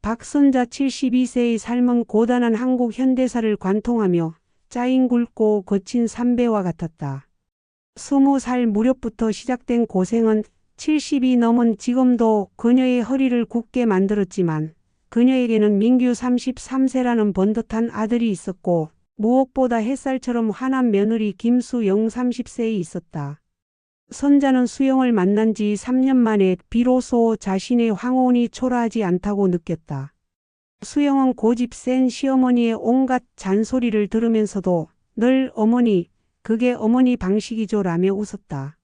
박선자 72세의 삶은 고단한 한국 현대사를 관통하며 짜인 굵고 거친 삼배와 같았다. 20살 무렵부터 시작된 고생은 70이 넘은 지금도 그녀의 허리를 굳게 만들었지만 그녀에게는 민규 33세라는 번듯한 아들이 있었고 무엇보다 햇살처럼 환한 며느리 김수영 30세에 있었다. 선자는 수영을 만난 지 3년 만에 비로소 자신의 황혼이 초라하지 않다고 느꼈다. 수영은 고집 센 시어머니의 온갖 잔소리를 들으면서도 늘 어머니, 그게 어머니 방식이죠 라며 웃었다.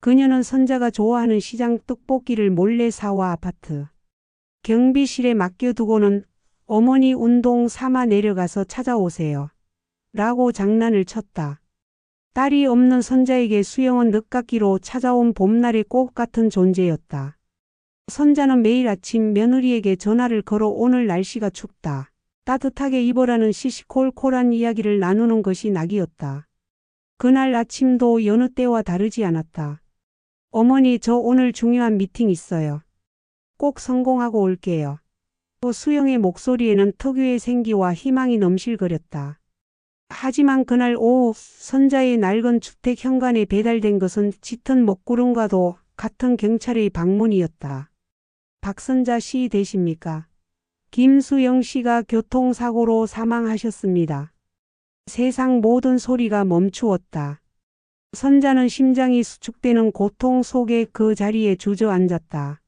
그녀는 선자가 좋아하는 시장 떡볶이를 몰래 사와 아파트 경비실에 맡겨두고는 어머니 운동 삼아 내려가서 찾아오세요 라고 장난을 쳤다. 딸이 없는 선자에게 수영은 늦깎이로 찾아온 봄날의 꽃 같은 존재였다. 선자는 매일 아침 며느리에게 전화를 걸어 오늘 날씨가 춥다. 따뜻하게 입으라는 시시콜콜한 이야기를 나누는 것이 낙이었다. 그날 아침도 여느 때와 다르지 않았다. 어머니, 저 오늘 중요한 미팅 있어요. 꼭 성공하고 올게요. 또 수영의 목소리에는 특유의 생기와 희망이 넘실거렸다. 하지만 그날 오후 선자의 낡은 주택 현관에 배달된 것은 짙은 먹구름과도 같은 경찰의 방문이었다. 박선자 씨 되십니까? 김수영 씨가 교통사고로 사망하셨습니다. 세상 모든 소리가 멈추었다. 선자는 심장이 수축되는 고통 속에 그 자리에 주저앉았다.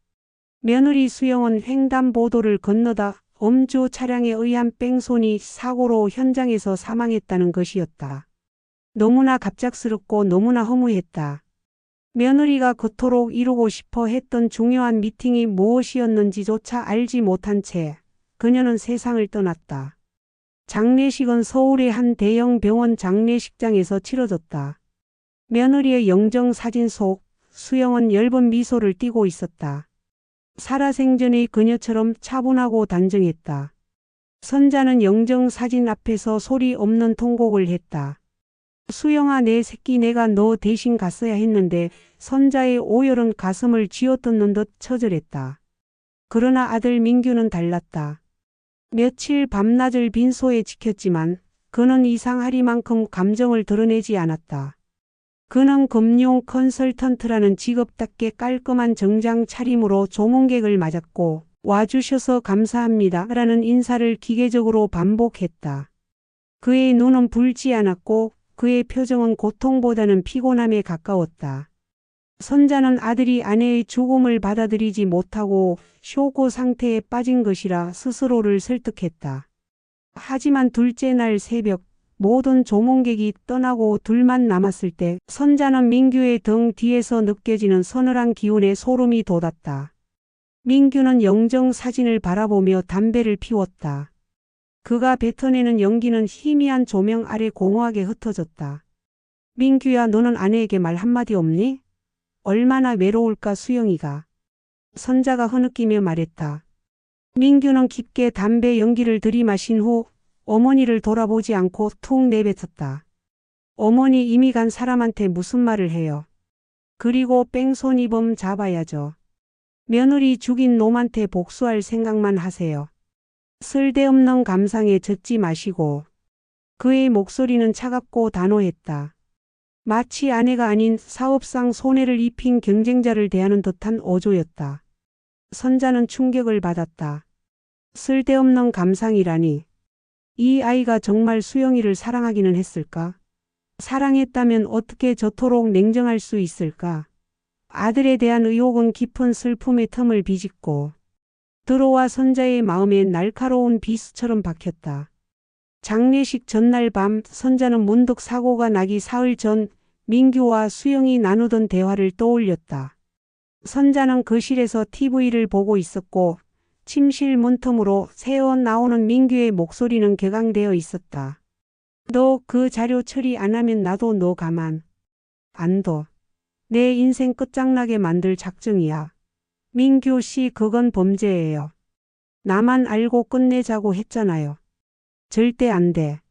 며느리 수영은 횡단보도를 건너다 음주 차량에 의한 뺑소니 사고로 현장에서 사망했다는 것이었다. 너무나 갑작스럽고 너무나 허무했다. 며느리가 그토록 이루고 싶어 했던 중요한 미팅이 무엇이었는지조차 알지 못한 채 그녀는 세상을 떠났다. 장례식은 서울의 한 대형 병원 장례식장에서 치러졌다. 며느리의 영정사진 속 수영은 엷은 미소를 띠고 있었다. 살아생전의 그녀처럼 차분하고 단정했다. 선자는 영정사진 앞에서 소리 없는 통곡을 했다. 수영아, 내 새끼 내가 너 대신 갔어야 했는데. 선자의 오열은 가슴을 쥐어뜯는 듯 처절했다. 그러나 아들 민규는 달랐다. 며칠 밤낮을 빈소에 지켰지만 그는 이상하리만큼 감정을 드러내지 않았다. 그는 금융 컨설턴트라는 직업답게 깔끔한 정장 차림으로 조문객을 맞았고 와주셔서 감사합니다 라는 인사를 기계적으로 반복했다. 그의 눈은 붉지 않았고 그의 표정은 고통보다는 피곤함에 가까웠다. 선자는 아들이 아내의 죽음을 받아들이지 못하고 쇼고 상태에 빠진 것이라 스스로를 설득했다. 하지만 둘째 날 새벽 모든 조문객이 떠나고 둘만 남았을 때 선자는 민규의 등 뒤에서 느껴지는 서늘한 기운에 소름이 돋았다. 민규는 영정사진을 바라보며 담배를 피웠다. 그가 뱉어내는 연기는 희미한 조명 아래 공허하게 흩어졌다. 민규야, 너는 아내에게 말 한마디 없니? 얼마나 외로울까 수영이가. 선자가 흐느끼며 말했다. 민규는 깊게 담배 연기를 들이마신 후 어머니를 돌아보지 않고 툭 내뱉었다. 어머니, 이미 간 사람한테 무슨 말을 해요. 그리고 뺑소니범 잡아야죠. 며느리 죽인 놈한테 복수할 생각만 하세요. 쓸데없는 감상에 젖지 마시고. 그의 목소리는 차갑고 단호했다. 마치 아내가 아닌 사업상 손해를 입힌 경쟁자를 대하는 듯한 어조였다. 선자는 충격을 받았다. 쓸데없는 감상이라니. 이 아이가 정말 수영이를 사랑하기는 했을까? 사랑했다면 어떻게 저토록 냉정할 수 있을까? 아들에 대한 의혹은 깊은 슬픔의 틈을 비집고 들어와 선자의 마음에 날카로운 비수처럼 박혔다. 장례식 전날 밤 선자는 문득 사고가 나기 사흘 전 민규와 수영이 나누던 대화를 떠올렸다. 선자는 거실에서 TV를 보고 있었고 침실 문틈으로 새어 나오는 민규의 목소리는 격앙되어 있었다. 너 그 자료 처리 안 하면 나도 너 가만 안 둬. 내 인생 끝장나게 만들 작정이야. 민규 씨, 그건 범죄예요. 나만 알고 끝내자고 했잖아요. 절대 안 돼.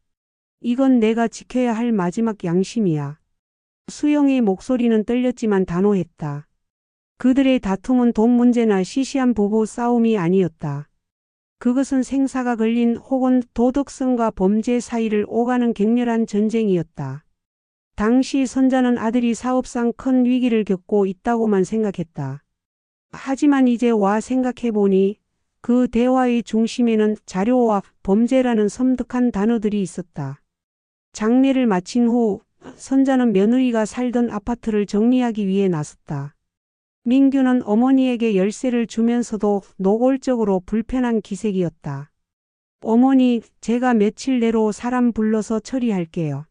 이건 내가 지켜야 할 마지막 양심이야. 수영의 목소리는 떨렸지만 단호했다. 그들의 다툼은 돈 문제나 시시한 부부 싸움이 아니었다. 그것은 생사가 걸린 혹은 도덕성과 범죄 사이를 오가는 격렬한 전쟁이었다. 당시 선자는 아들이 사업상 큰 위기를 겪고 있다고만 생각했다. 하지만 이제 와 생각해보니 그 대화의 중심에는 자료와 범죄라는 섬뜩한 단어들이 있었다. 장례를 마친 후 선자는 며느리가 살던 아파트를 정리하기 위해 나섰다. 민규는 어머니에게 열쇠를 주면서도 노골적으로 불편한 기색이었다. 어머니, 제가 며칠 내로 사람 불러서 처리할게요.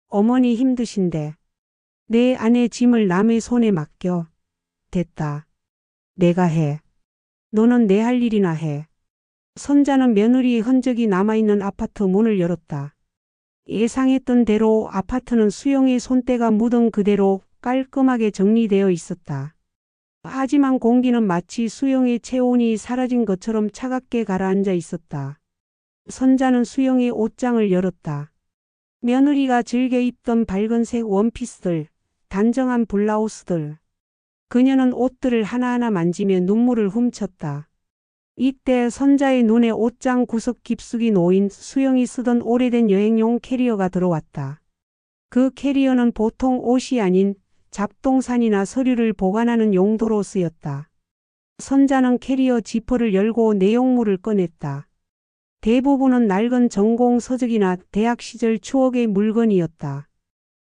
어머니 힘드신데. 내 아내 짐을 남의 손에 맡겨. 됐다. 내가 해. 너는 내 할 일이나 해. 선자는 며느리의 흔적이 남아있는 아파트 문을 열었다. 예상했던 대로 아파트는 수영의 손때가 묻은 그대로 깔끔하게 정리되어 있었다. 하지만 공기는 마치 수영의 체온이 사라진 것처럼 차갑게 가라앉아 있었다. 선자는 수영의 옷장을 열었다. 며느리가 즐겨 입던 밝은색 원피스들, 단정한 블라우스들. 그녀는 옷들을 하나하나 만지며 눈물을 훔쳤다. 이때 선자의 눈에 옷장 구석 깊숙이 놓인 수영이 쓰던 오래된 여행용 캐리어가 들어왔다. 그 캐리어는 보통 옷이 아닌 잡동산이나 서류를 보관하는 용도로 쓰였다. 선자는 캐리어 지퍼를 열고 내용물을 꺼냈다. 대부분은 낡은 전공 서적이나 대학 시절 추억의 물건이었다.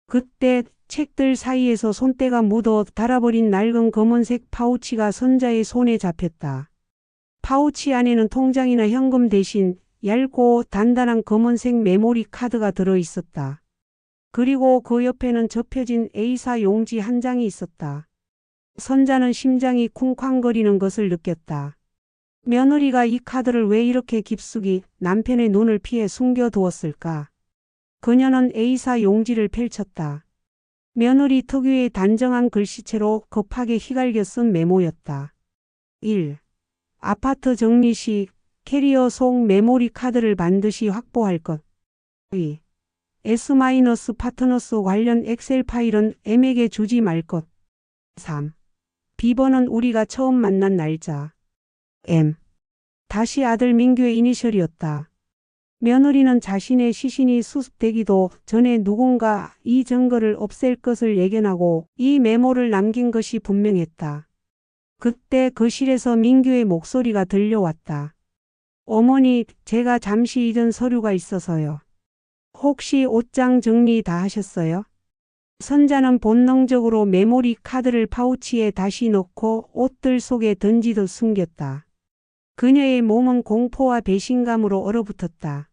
그때 책들 사이에서 손때가 묻어 닳아버린 낡은 검은색 파우치가 선자의 손에 잡혔다. 파우치 안에는 통장이나 현금 대신 얇고 단단한 검은색 메모리 카드가 들어있었다. 그리고 그 옆에는 접혀진 A사 용지 한 장이 있었다. 선자는 심장이 쿵쾅거리는 것을 느꼈다. 며느리가 이 카드를 왜 이렇게 깊숙이 남편의 눈을 피해 숨겨두었을까? 그녀는 A사 용지를 펼쳤다. 며느리 특유의 단정한 글씨체로 급하게 휘갈겨 쓴 메모였다. 1. 아파트 정리 시 캐리어 속 메모리 카드를 반드시 확보할 것. 2. S-파트너스 관련 엑셀 파일은 M에게 주지 말 것. 3. 비번은 우리가 처음 만난 날짜. M. 다시 아들 민규의 이니셜이었다. 며느리는 자신의 시신이 수습되기도 전에 누군가 이 증거를 없앨 것을 예견하고 이 메모를 남긴 것이 분명했다. 그때 거실에서 민규의 목소리가 들려왔다. 어머니, 제가 잠시 잊은 서류가 있어서요. 혹시 옷장 정리 다 하셨어요? 선자는 본능적으로 메모리 카드를 파우치에 다시 넣고 옷들 속에 던지듯 숨겼다. 그녀의 몸은 공포와 배신감으로 얼어붙었다.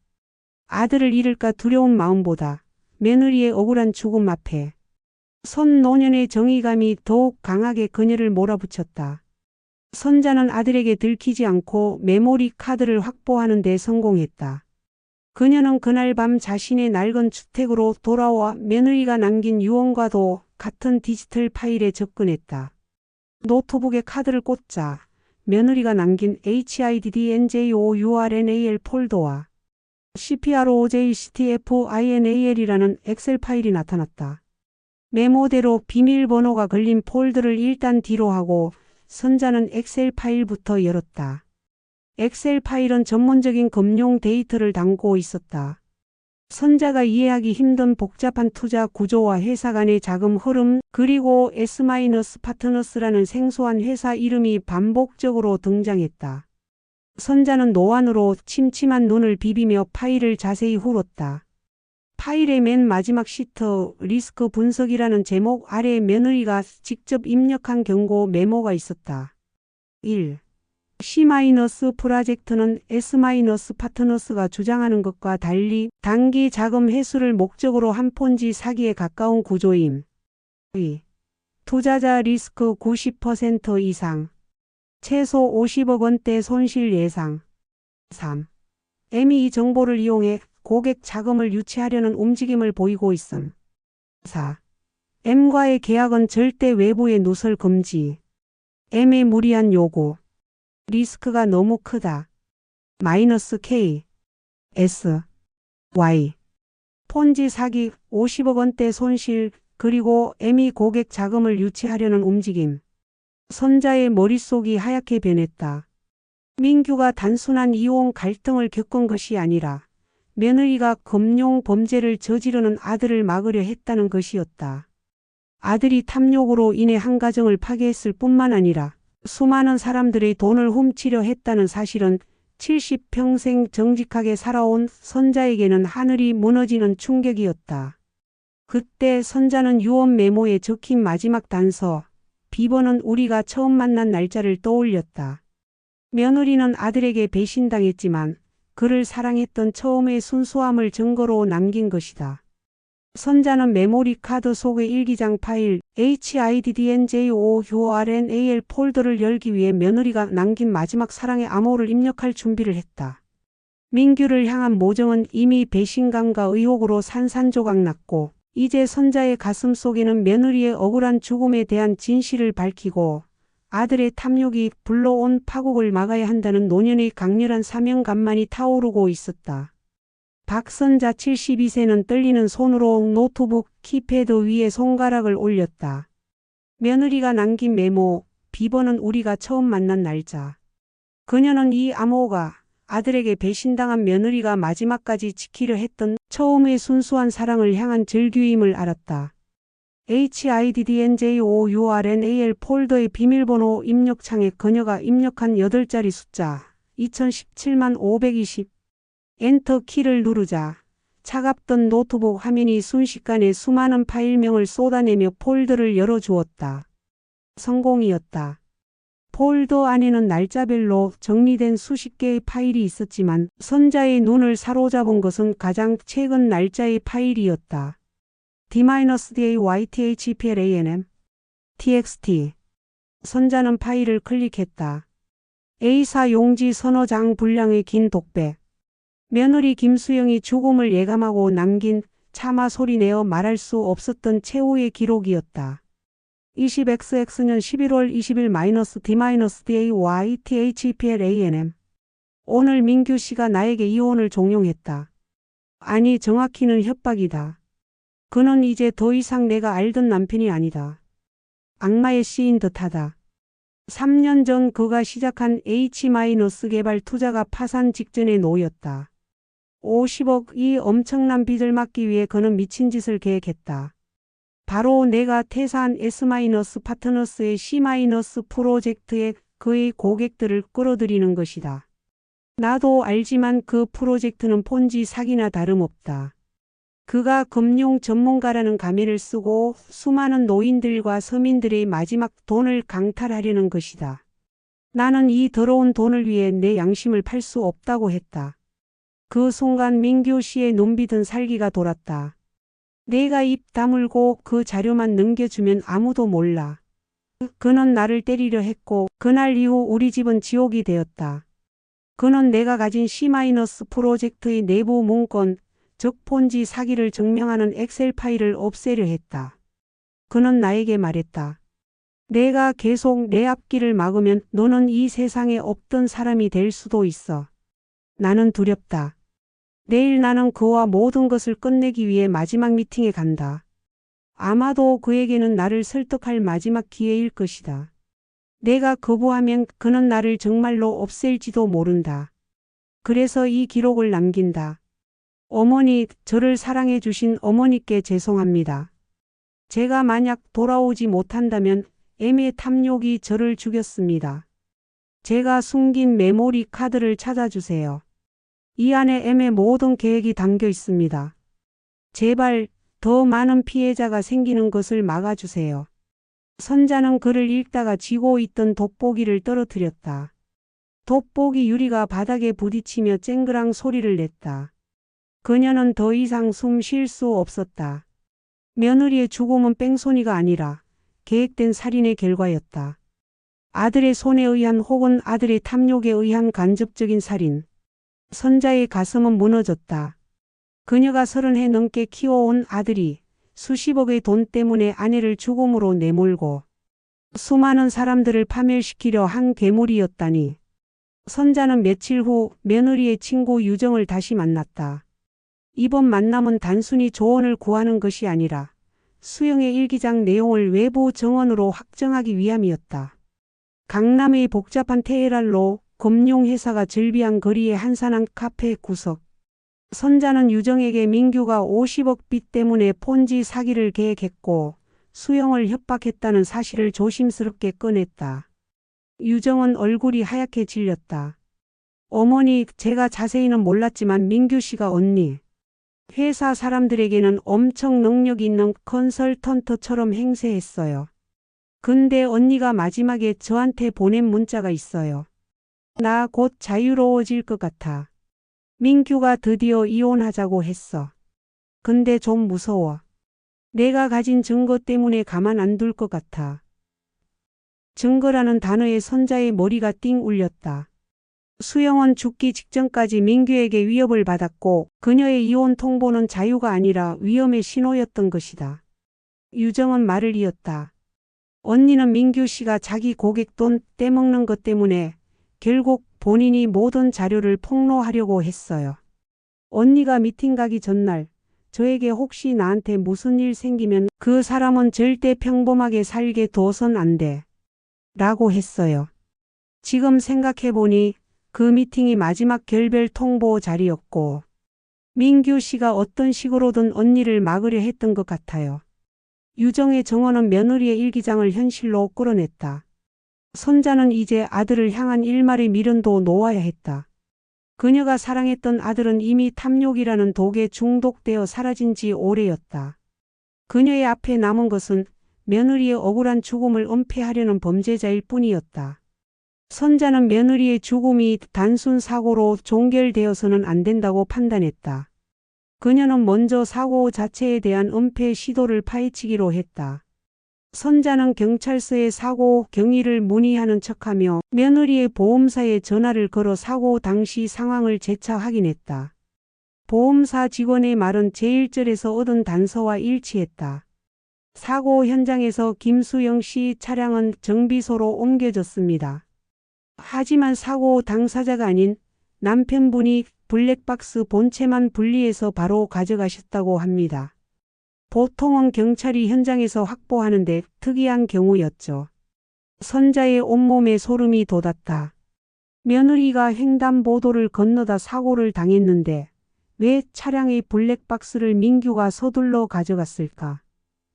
아들을 잃을까 두려운 마음보다 며느리의 억울한 죽음 앞에 손 노년의 정의감이 더욱 강하게 그녀를 몰아붙였다. 선자는 아들에게 들키지 않고 메모리 카드를 확보하는 데 성공했다. 그녀는 그날 밤 자신의 낡은 주택으로 돌아와 며느리가 남긴 유언과도 같은 디지털 파일에 접근했다. 노트북에 카드를 꽂자 며느리가 남긴 HIDDNJOURNAL 폴더와 CPROJCTFINAL이라는 엑셀 파일이 나타났다. 메모대로 비밀번호가 걸린 폴더를 일단 뒤로 하고 선자는 엑셀 파일부터 열었다. 엑셀 파일은 전문적인 금융 데이터를 담고 있었다. 선자가 이해하기 힘든 복잡한 투자 구조와 회사 간의 자금 흐름, 그리고 S-파트너스라는 생소한 회사 이름이 반복적으로 등장했다. 선자는 노안으로 침침한 눈을 비비며 파일을 자세히 훑었다. 파일의 맨 마지막 시트, 리스크 분석이라는 제목 아래 며느리가 직접 입력한 경고 메모가 있었다. 1. C- 프로젝트는 S-파트너스가 주장하는 것과 달리 단기 자금 회수를 목적으로 한 폰지 사기에 가까운 구조임. 2. 투자자 리스크 90% 이상. 최소 50억 원대 손실 예상. 3. M이 이 정보를 이용해 고객 자금을 유치하려는 움직임을 보이고 있음. 4. M과의 계약은 절대 외부에 누설 금지. M의 무리한 요구. 리스크가 너무 크다. -K, S, Y. 폰지 사기, 50억 원대 손실, 그리고 M이 고객 자금을 유치하려는 움직임. 선자의 머릿속이 하얗게 변했다. 민규가 단순한 이혼 갈등을 겪은 것이 아니라 며느리가 금융 범죄를 저지르는 아들을 막으려 했다는 것이었다. 아들이 탐욕으로 인해 한 가정을 파괴했을 뿐만 아니라 수많은 사람들의 돈을 훔치려 했다는 사실은 70평생 정직하게 살아온 선자에게는 하늘이 무너지는 충격이었다. 그때 선자는 유언 메모에 적힌 마지막 단서, 비번은 우리가 처음 만난 날짜를 떠올렸다. 며느리는 아들에게 배신당했지만 그를 사랑했던 처음의 순수함을 증거로 남긴 것이다. 선자는 메모리 카드 속의 일기장 파일 HIDDNJOURNAL 폴더를 열기 위해 며느리가 남긴 마지막 사랑의 암호를 입력할 준비를 했다. 민규를 향한 모정은 이미 배신감과 의혹으로 산산조각 났고 이제 선자의 가슴 속에는 며느리의 억울한 죽음에 대한 진실을 밝히고 아들의 탐욕이 불러온 파국을 막아야 한다는 노년의 강렬한 사명감만이 타오르고 있었다. 박선자 72세는 떨리는 손으로 노트북 키패드 위에 손가락을 올렸다. 며느리가 남긴 메모, 비번은 우리가 처음 만난 날짜. 그녀는 이 암호가 아들에게 배신당한 며느리가 마지막까지 지키려 했던 처음의 순수한 사랑을 향한 절규임을 알았다. HIDDNJOURNAL 폴더의 비밀번호 입력창에 그녀가 입력한 8자리 숫자 2017만 520 엔터 키를 누르자 차갑던 노트북 화면이 순식간에 수많은 파일명을 쏟아내며 폴더를 열어주었다. 성공이었다. 폴더 안에는 날짜별로 정리된 수십 개의 파일이 있었지만 선자의 눈을 사로잡은 것은 가장 최근 날짜의 파일이었다. D-DAYTHPLANM TXT. 선자는 파일을 클릭했다. A사 용지 서너 장 분량의 긴 독백. 며느리 김수영이 죽음을 예감하고 남긴 차마 소리내어 말할 수 없었던 최후의 기록이었다. 20XX 년 11월 20일 -D-DAYTHPLANM. 오늘 민규 씨가 나에게 이혼을 종용했다. 아니 정확히는 협박이다. 그는 이제 더 이상 내가 알던 남편이 아니다. 악마의 씨인 듯하다. 3년 전 그가 시작한 H- 개발 투자가 파산 직전에 놓였다. 50억 이 엄청난 빚을 막기 위해 그는 미친 짓을 계획했다. 바로 내가 퇴사한 S-파트너스의 C- 프로젝트에 그의 고객들을 끌어들이는 것이다. 나도 알지만 그 프로젝트는 폰지 사기나 다름없다. 그가 금융 전문가라는 가면을 쓰고 수많은 노인들과 서민들의 마지막 돈을 강탈하려는 것이다. 나는 이 더러운 돈을 위해 내 양심을 팔 수 없다고 했다. 그 순간 민규 씨의 눈빛은 살기가 돌았다. 내가 입 다물고 그 자료만 넘겨주면 아무도 몰라. 그는 나를 때리려 했고 그날 이후 우리 집은 지옥이 되었다. 그는 내가 가진 C- 프로젝트의 내부 문건, 즉 폰지 사기를 증명하는 엑셀 파일을 없애려 했다. 그는 나에게 말했다. 내가 계속 내 앞길을 막으면 너는 이 세상에 없던 사람이 될 수도 있어. 나는 두렵다. 내일 나는 그와 모든 것을 끝내기 위해 마지막 미팅에 간다. 아마도 그에게는 나를 설득할 마지막 기회일 것이다. 내가 거부하면 그는 나를 정말로 없앨지도 모른다. 그래서 이 기록을 남긴다. 어머니, 저를 사랑해 주신 어머니께 죄송합니다. 제가 만약 돌아오지 못한다면 M의 탐욕이 저를 죽였습니다. 제가 숨긴 메모리 카드를 찾아주세요. 이 안에 M의 모든 계획이 담겨 있습니다. 제발 더 많은 피해자가 생기는 것을 막아주세요. 선자는 글을 읽다가 쥐고 있던 돋보기를 떨어뜨렸다. 돋보기 유리가 바닥에 부딪히며 쨍그랑 소리를 냈다. 그녀는 더 이상 숨 쉴 수 없었다. 며느리의 죽음은 뺑소니가 아니라 계획된 살인의 결과였다. 아들의 손에 의한 혹은 아들의 탐욕에 의한 간접적인 살인. 선자의 가슴은 무너졌다. 그녀가 30해 넘게 키워온 아들이 수십억의 돈 때문에 아내를 죽음으로 내몰고 수많은 사람들을 파멸시키려 한 괴물이었다니. 선자는 며칠 후 며느리의 친구 유정을 다시 만났다. 이번 만남은 단순히 조언을 구하는 것이 아니라 수영의 일기장 내용을 외부 정원으로 확정하기 위함이었다. 강남의 복잡한 테헤란로 금융회사가 즐비한 거리의 한산한 카페 구석. 선자는 유정에게 민규가 50억 빚 때문에 폰지 사기를 계획했고 수영을 협박했다는 사실을 조심스럽게 꺼냈다. 유정은 얼굴이 하얗게 질렸다. 어머니, 제가 자세히는 몰랐지만 민규 씨가 언니 회사 사람들에게는 엄청 능력 있는 컨설턴트처럼 행세했어요. 근데 언니가 마지막에 저한테 보낸 문자가 있어요. 나 곧 자유로워질 것 같아. 민규가 드디어 이혼하자고 했어. 근데 좀 무서워. 내가 가진 증거 때문에 가만 안 둘 것 같아. 증거라는 단어에 선자의 머리가 띵 울렸다. 수영은 죽기 직전까지 민규에게 위협을 받았고 그녀의 이혼 통보는 자유가 아니라 위험의 신호였던 것이다. 유정은 말을 이었다. 언니는 민규 씨가 자기 고객 돈 떼먹는 것 때문에 결국 본인이 모든 자료를 폭로하려고 했어요. 언니가 미팅 가기 전날 저에게 혹시 나한테 무슨 일 생기면 그 사람은 절대 평범하게 살게 둬선 안 돼. 라고 했어요. 지금 생각해보니 그 미팅이 마지막 결별 통보 자리였고 민규 씨가 어떤 식으로든 언니를 막으려 했던 것 같아요. 유정의 정원은 며느리의 일기장을 현실로 끌어냈다. 선자는 이제 아들을 향한 일말의 미련도 놓아야 했다. 그녀가 사랑했던 아들은 이미 탐욕이라는 독에 중독되어 사라진 지 오래였다. 그녀의 앞에 남은 것은 며느리의 억울한 죽음을 은폐하려는 범죄자일 뿐이었다. 선자는 며느리의 죽음이 단순 사고로 종결되어서는 안 된다고 판단했다. 그녀는 먼저 사고 자체에 대한 은폐 시도를 파헤치기로 했다. 선자는 경찰서에 사고 경위를 문의하는 척하며 며느리의 보험사에 전화를 걸어 사고 당시 상황을 재차 확인했다. 보험사 직원의 말은 제1절에서 얻은 단서와 일치했다. 사고 현장에서 김수영 씨 차량은 정비소로 옮겨졌습니다. 하지만 사고 당사자가 아닌 남편분이 블랙박스 본체만 분리해서 바로 가져가셨다고 합니다. 보통은 경찰이 현장에서 확보하는데 특이한 경우였죠. 선자의 온몸에 소름이 돋았다. 며느리가 횡단보도를 건너다 사고를 당했는데 왜 차량의 블랙박스를 민규가 서둘러 가져갔을까?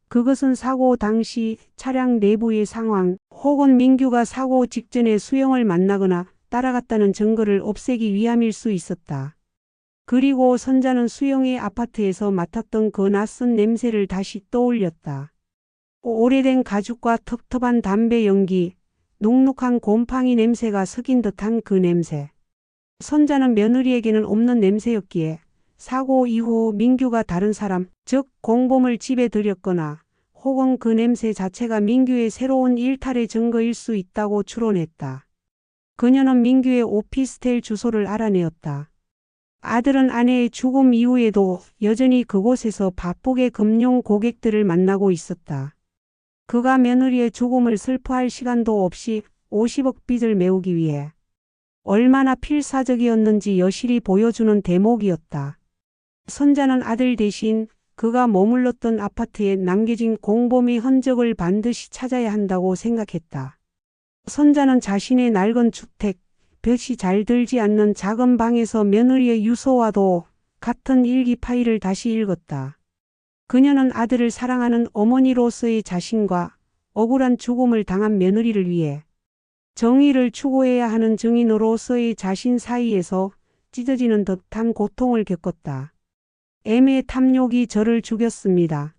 그것은 사고 당시 차량 내부의 상황 혹은 민규가 사고 직전에 수영을 만나거나 따라갔다는 증거를 없애기 위함일 수 있었다. 그리고 선자는 수영의 아파트에서 맡았던 그 낯선 냄새를 다시 떠올렸다. 오래된 가죽과 텁텁한 담배 연기, 눅눅한 곰팡이 냄새가 섞인 듯한 그 냄새. 선자는 며느리에게는 없는 냄새였기에 사고 이후 민규가 다른 사람, 즉 공범을 집에 들였거나 혹은 그 냄새 자체가 민규의 새로운 일탈의 증거일 수 있다고 추론했다. 그녀는 민규의 오피스텔 주소를 알아내었다. 아들은 아내의 죽음 이후에도 여전히 그곳에서 바쁘게 금융 고객들을 만나고 있었다. 그가 며느리의 죽음을 슬퍼할 시간도 없이 50억 빚을 메우기 위해 얼마나 필사적이었는지 여실히 보여주는 대목이었다. 선자는 아들 대신 그가 머물렀던 아파트에 남겨진 공범의 흔적을 반드시 찾아야 한다고 생각했다. 선자는 자신의 낡은 주택, 볕이 잘 들지 않는 작은 방에서 며느리의 유서와도 같은 일기 파일을 다시 읽었다. 그녀는 아들을 사랑하는 어머니로서의 자신과 억울한 죽음을 당한 며느리를 위해 정의를 추구해야 하는 증인으로서의 자신 사이에서 찢어지는 듯한 고통을 겪었다. M의 탐욕이 저를 죽였습니다.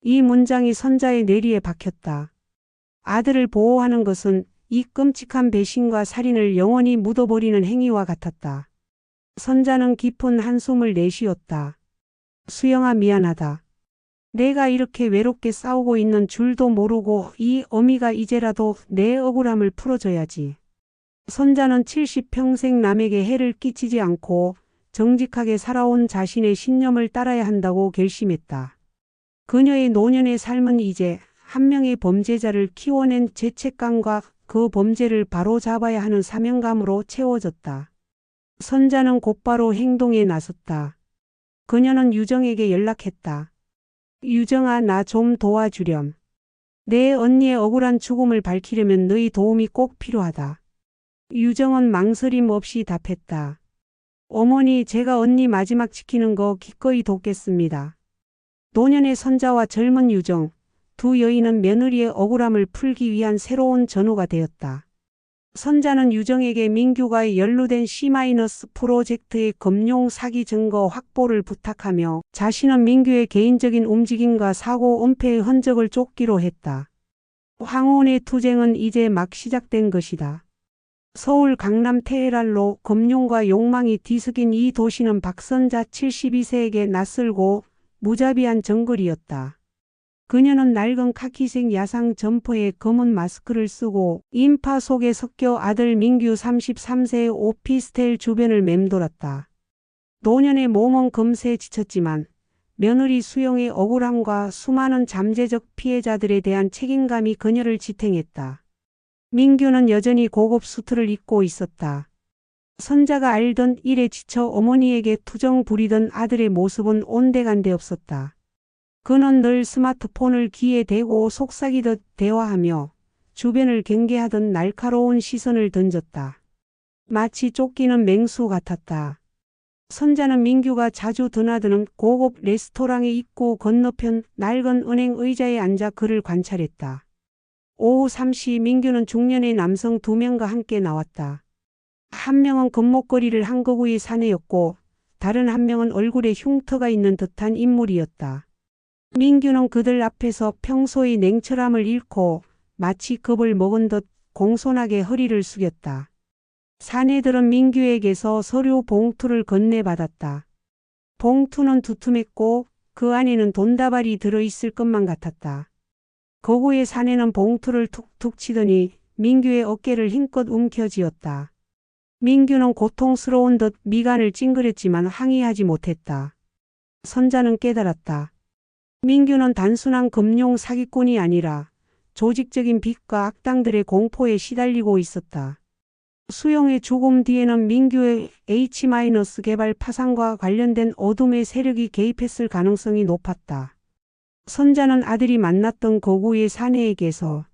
이 문장이 선자의 뇌리에 박혔다. 아들을 보호하는 것은 이 끔찍한 배신과 살인을 영원히 묻어버리는 행위와 같았다. 선자는 깊은 한숨을 내쉬었다. 수영아, 미안하다. 내가 이렇게 외롭게 싸우고 있는 줄도 모르고 이 어미가 이제라도 내 억울함을 풀어줘야지. 선자는 70평생 남에게 해를 끼치지 않고 정직하게 살아온 자신의 신념을 따라야 한다고 결심했다. 그녀의 노년의 삶은 이제 한 명의 범죄자를 키워낸 죄책감과 그 범죄를 바로잡아야 하는 사명감으로 채워졌다. 선자는 곧바로 행동에 나섰다. 그녀는 유정에게 연락했다. 유정아, 나 좀 도와주렴. 내 언니의 억울한 죽음을 밝히려면 너희 도움이 꼭 필요하다. 유정은 망설임 없이 답했다. 어머니, 제가 언니 마지막 지키는 거 기꺼이 돕겠습니다. 노년의 선자와 젊은 유정, 두 여인은 며느리의 억울함을 풀기 위한 새로운 전우가 되었다. 선자는 유정에게 민규가 연루된 C- 프로젝트의 금융 사기 증거 확보를 부탁하며 자신은 민규의 개인적인 움직임과 사고 은폐의 흔적을 쫓기로 했다. 황혼의 투쟁은 이제 막 시작된 것이다. 서울 강남 테헤란로 금융과 욕망이 뒤섞인 이 도시는 박선자 72세에게 낯설고 무자비한 정글이었다. 그녀는 낡은 카키색 야상 점퍼에 검은 마스크를 쓰고 인파 속에 섞여 아들 민규 33세의 오피스텔 주변을 맴돌았다. 노년의 몸은 금세에 지쳤지만 며느리 수영의 억울함과 수많은 잠재적 피해자들에 대한 책임감이 그녀를 지탱했다. 민규는 여전히 고급 수트를 입고 있었다. 선자가 알던 일에 지쳐 어머니에게 투정 부리던 아들의 모습은 온데간데 없었다. 그는 늘 스마트폰을 귀에 대고 속삭이듯 대화하며 주변을 경계하듯 날카로운 시선을 던졌다. 마치 쫓기는 맹수 같았다. 선자는 민규가 자주 드나드는 고급 레스토랑의 입구 건너편 낡은 은행 의자에 앉아 그를 관찰했다. 오후 3시 민규는 중년의 남성 2명과 함께 나왔다. 한 명은 금목걸이를 한 거구이 사내였고 다른 한 명은 얼굴에 흉터가 있는 듯한 인물이었다. 민규는 그들 앞에서 평소의 냉철함을 잃고 마치 겁을 먹은 듯 공손하게 허리를 숙였다. 사내들은 민규에게서 서류 봉투를 건네받았다. 봉투는 두툼했고 그 안에는 돈다발이 들어있을 것만 같았다. 거구의 사내는 봉투를 툭툭 치더니 민규의 어깨를 힘껏 움켜쥐었다. 민규는 고통스러운 듯 미간을 찡그렸지만 항의하지 못했다. 선자는 깨달았다. 민규는 단순한 금융 사기꾼이 아니라 조직적인 빚과 악당들의 공포에 시달리고 있었다. 수영의 죽음 뒤에는 민규의 H- 개발 파산과 관련된 어둠의 세력이 개입했을 가능성이 높았다. 선자는 아들이 만났던 거구의 사내에게서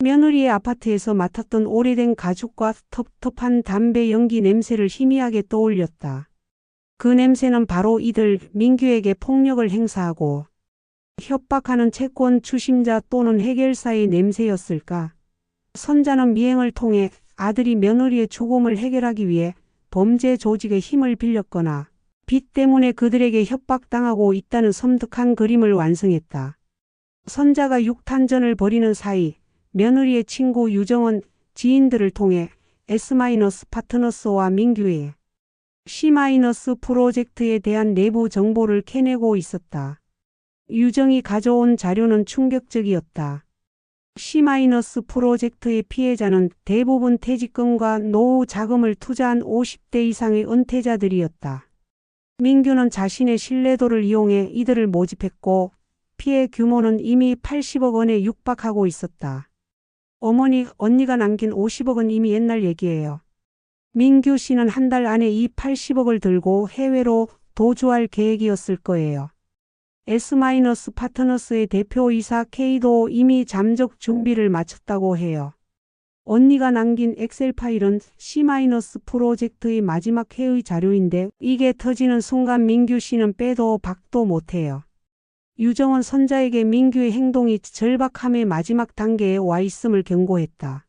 며느리의 아파트에서 맡았던 오래된 가죽과 텁텁한 담배 연기 냄새를 희미하게 떠올렸다. 그 냄새는 바로 이들 민규에게 폭력을 행사하고 협박하는 채권 추심자 또는 해결사의 냄새였을까? 선자는 미행을 통해 아들이 며느리의 죽음을 해결하기 위해 범죄 조직의 힘을 빌렸거나 빚 때문에 그들에게 협박당하고 있다는 섬뜩한 그림을 완성했다. 선자가 육탄전을 벌이는 사이 며느리의 친구 유정은 지인들을 통해 S- 파트너스와 민규의 C- 프로젝트에 대한 내부 정보를 캐내고 있었다. 유정이 가져온 자료는 충격적이었다. C- 프로젝트의 피해자는 대부분 퇴직금과 노후 자금을 투자한 50대 이상의 은퇴자들이었다. 민규는 자신의 신뢰도를 이용해 이들을 모집했고 피해 규모는 이미 80억 원에 육박하고 있었다. 어머니, 언니가 남긴 50억은 이미 옛날 얘기예요. 민규 씨는 한 달 안에 이 80억을 들고 해외로 도주할 계획이었을 거예요. S- 파트너스의 대표이사 K도 이미 잠적 준비를 마쳤다고 해요. 언니가 남긴 엑셀 파일은 C- 프로젝트의 마지막 회의 자료인데 이게 터지는 순간 민규 씨는 빼도 박도 못해요. 유정은 선자에게 민규의 행동이 절박함의 마지막 단계에 와 있음을 경고했다.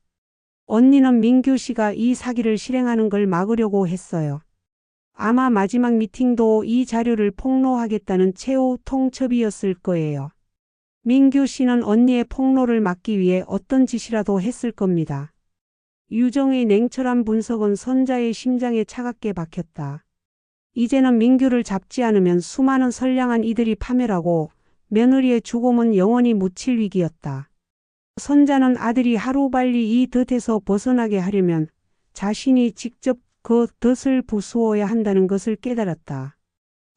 언니는 민규 씨가 이 사기를 실행하는 걸 막으려고 했어요. 아마 마지막 미팅도 이 자료를 폭로하겠다는 최후 통첩이었을 거예요. 민규 씨는 언니의 폭로를 막기 위해 어떤 짓이라도 했을 겁니다. 유정의 냉철한 분석은 선자의 심장에 차갑게 박혔다. 이제는 민규를 잡지 않으면 수많은 선량한 이들이 파멸하고 며느리의 죽음은 영원히 묻힐 위기였다. 선자는 아들이 하루빨리 이 덫에서 벗어나게 하려면 자신이 직접 그 덫을 부수어야 한다는 것을 깨달았다.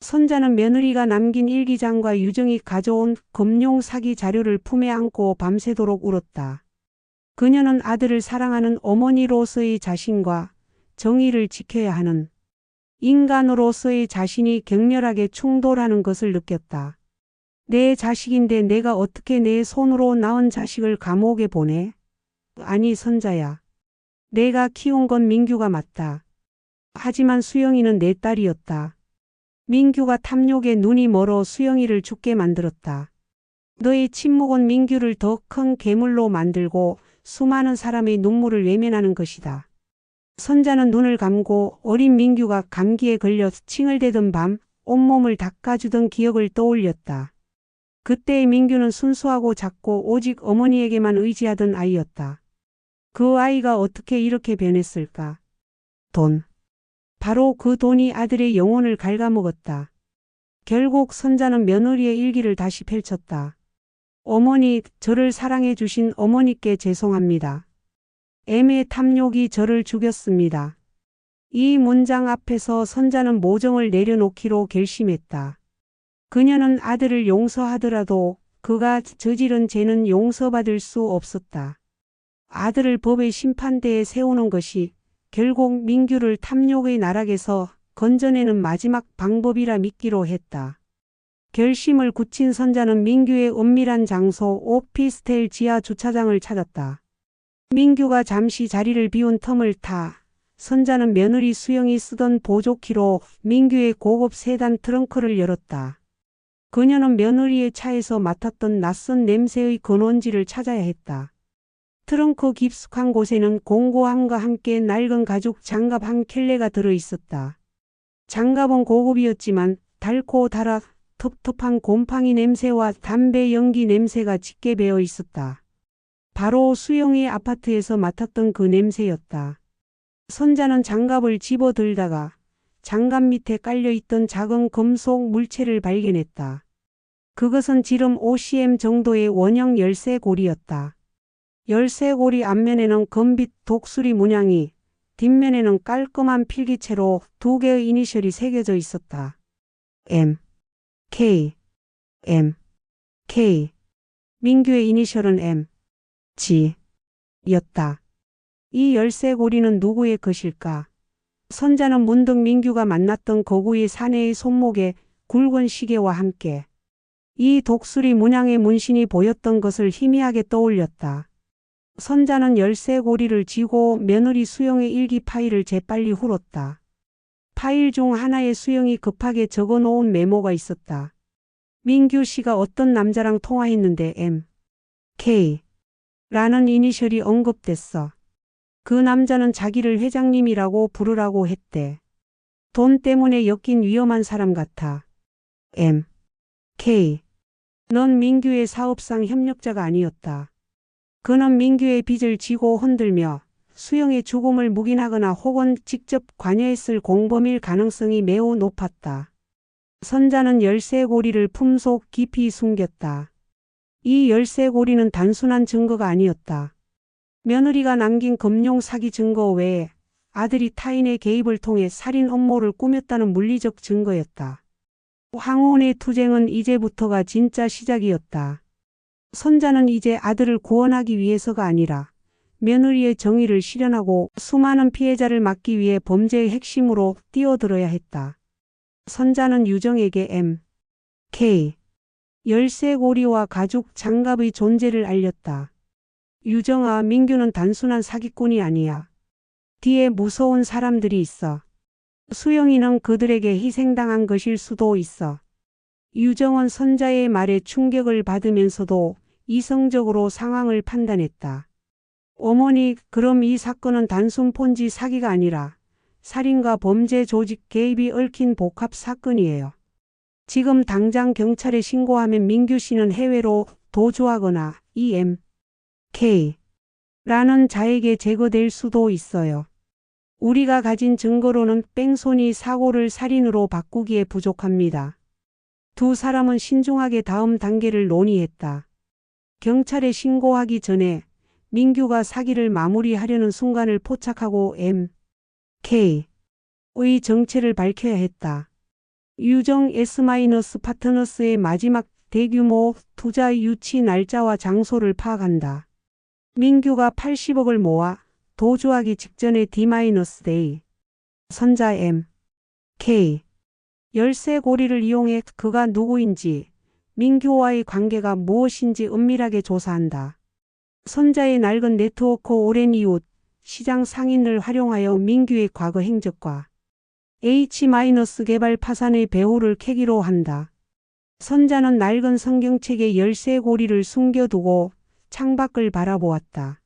선자는 며느리가 남긴 일기장과 유정이 가져온 금융 사기 자료를 품에 안고 밤새도록 울었다. 그녀는 아들을 사랑하는 어머니로서의 자신과 정의를 지켜야 하는 인간으로서의 자신이 격렬하게 충돌하는 것을 느꼈다. 내 자식인데 내가 어떻게 내 손으로 낳은 자식을 감옥에 보내? 아니 선자야. 내가 키운 건 민규가 맞다. 하지만 수영이는 내 딸이었다. 민규가 탐욕에 눈이 멀어 수영이를 죽게 만들었다. 너의 침묵은 민규를 더 큰 괴물로 만들고 수많은 사람의 눈물을 외면하는 것이다. 선자는 눈을 감고 어린 민규가 감기에 걸려 칭얼대던 밤 온몸을 닦아주던 기억을 떠올렸다. 그때의 민규는 순수하고 작고 오직 어머니에게만 의지하던 아이였다. 그 아이가 어떻게 이렇게 변했을까? 돈. 바로 그 돈이 아들의 영혼을 갉아먹었다. 결국 선자는 며느리의 일기를 다시 펼쳤다. 어머니, 저를 사랑해 주신 어머니께 죄송합니다. M의 탐욕이 저를 죽였습니다. 이 문장 앞에서 선자는 모정을 내려놓기로 결심했다. 그녀는 아들을 용서하더라도 그가 저지른 죄는 용서받을 수 없었다. 아들을 법의 심판대에 세우는 것이 결국 민규를 탐욕의 나락에서 건져내는 마지막 방법이라 믿기로 했다. 결심을 굳힌 선자는 민규의 은밀한 장소 오피스텔 지하 주차장을 찾았다. 민규가 잠시 자리를 비운 틈을 타 선자는 며느리 수영이 쓰던 보조키로 민규의 고급 세단 트렁크를 열었다. 그녀는 며느리의 차에서 맡았던 낯선 냄새의 근원지를 찾아야 했다. 트렁크 깊숙한 곳에는 공구함과 함께 낡은 가죽 장갑 한 켤레가 들어있었다. 장갑은 고급이었지만 달고 달아 텁텁한 곰팡이 냄새와 담배 연기 냄새가 짙게 배어 있었다. 바로 수영의 아파트에서 맡았던 그 냄새였다. 선자는 장갑을 집어들다가 장갑 밑에 깔려있던 작은 금속 물체를 발견했다. 그것은 지름 5cm 정도의 원형 열쇠고리였다. 열쇠고리 앞면에는 금빛 독수리 문양이, 뒷면에는 깔끔한 필기체로 2개의 이니셜이 새겨져 있었다. M, K, M, K. 민규의 이니셜은 M, G 였다. 이 열쇠고리는 누구의 것일까? 선자는 문득 민규가 만났던 거구의 사내의 손목에 굵은 시계와 함께 이 독수리 문양의 문신이 보였던 것을 희미하게 떠올렸다. 선자는 열쇠고리를 쥐고 며느리 수영의 일기 파일을 재빨리 훑었다. 파일 중 하나에 수영이 급하게 적어놓은 메모가 있었다. 민규 씨가 어떤 남자랑 통화했는데 M, K 라는 이니셜이 언급됐어. 그 남자는 자기를 회장님이라고 부르라고 했대. 돈 때문에 엮인 위험한 사람 같아. M, K. 넌 민규의 사업상 협력자가 아니었다. 그는 민규의 빚을 지고 흔들며 수영의 죽음을 묵인하거나 혹은 직접 관여했을 공범일 가능성이 매우 높았다. 선자는 열쇠고리를 품속 깊이 숨겼다. 이 열쇠고리는 단순한 증거가 아니었다. 며느리가 남긴 금융 사기 증거 외에 아들이 타인의 개입을 통해 살인 음모를 꾸몄다는 물리적 증거였다. 황혼의 투쟁은 이제부터가 진짜 시작이었다. 선자는 이제 아들을 구원하기 위해서가 아니라 며느리의 정의를 실현하고 수많은 피해자를 막기 위해 범죄의 핵심으로 뛰어들어야 했다. 선자는 유정에게 M, K, 열쇠고리와 가죽 장갑의 존재를 알렸다. 유정아, 민규는 단순한 사기꾼이 아니야. 뒤에 무서운 사람들이 있어. 수영이는 그들에게 희생당한 것일 수도 있어. 유정은 선자의 말에 충격을 받으면서도 이성적으로 상황을 판단했다. 어머니, 그럼 이 사건은 단순 폰지 사기가 아니라 살인과 범죄 조직 개입이 얽힌 복합 사건이에요. 지금 당장 경찰에 신고하면 민규 씨는 해외로 도주하거나 EM, K 라는 자에게 제거될 수도 있어요. 우리가 가진 증거로는 뺑소니 사고를 살인으로 바꾸기에 부족합니다. 두 사람은 신중하게 다음 단계를 논의했다. 경찰에 신고하기 전에 민규가 사기를 마무리하려는 순간을 포착하고 M, K의 정체를 밝혀야 했다. 유정 S-파트너스의 마지막 대규모 투자 유치 날짜와 장소를 파악한다. 민규가 80억을 모아 도주하기 직전의 D-데이. 선자 M, K. 열쇠고리를 이용해 그가 누구인지, 민규와의 관계가 무엇인지 은밀하게 조사한다. 선자의 낡은 네트워크 오랜 이웃, 시장 상인을 활용하여 민규의 과거 행적과 H- 개발 파산의 배후를 캐기로 한다. 선자는 낡은 성경책에 열쇠고리를 숨겨두고 창밖을 바라보았다.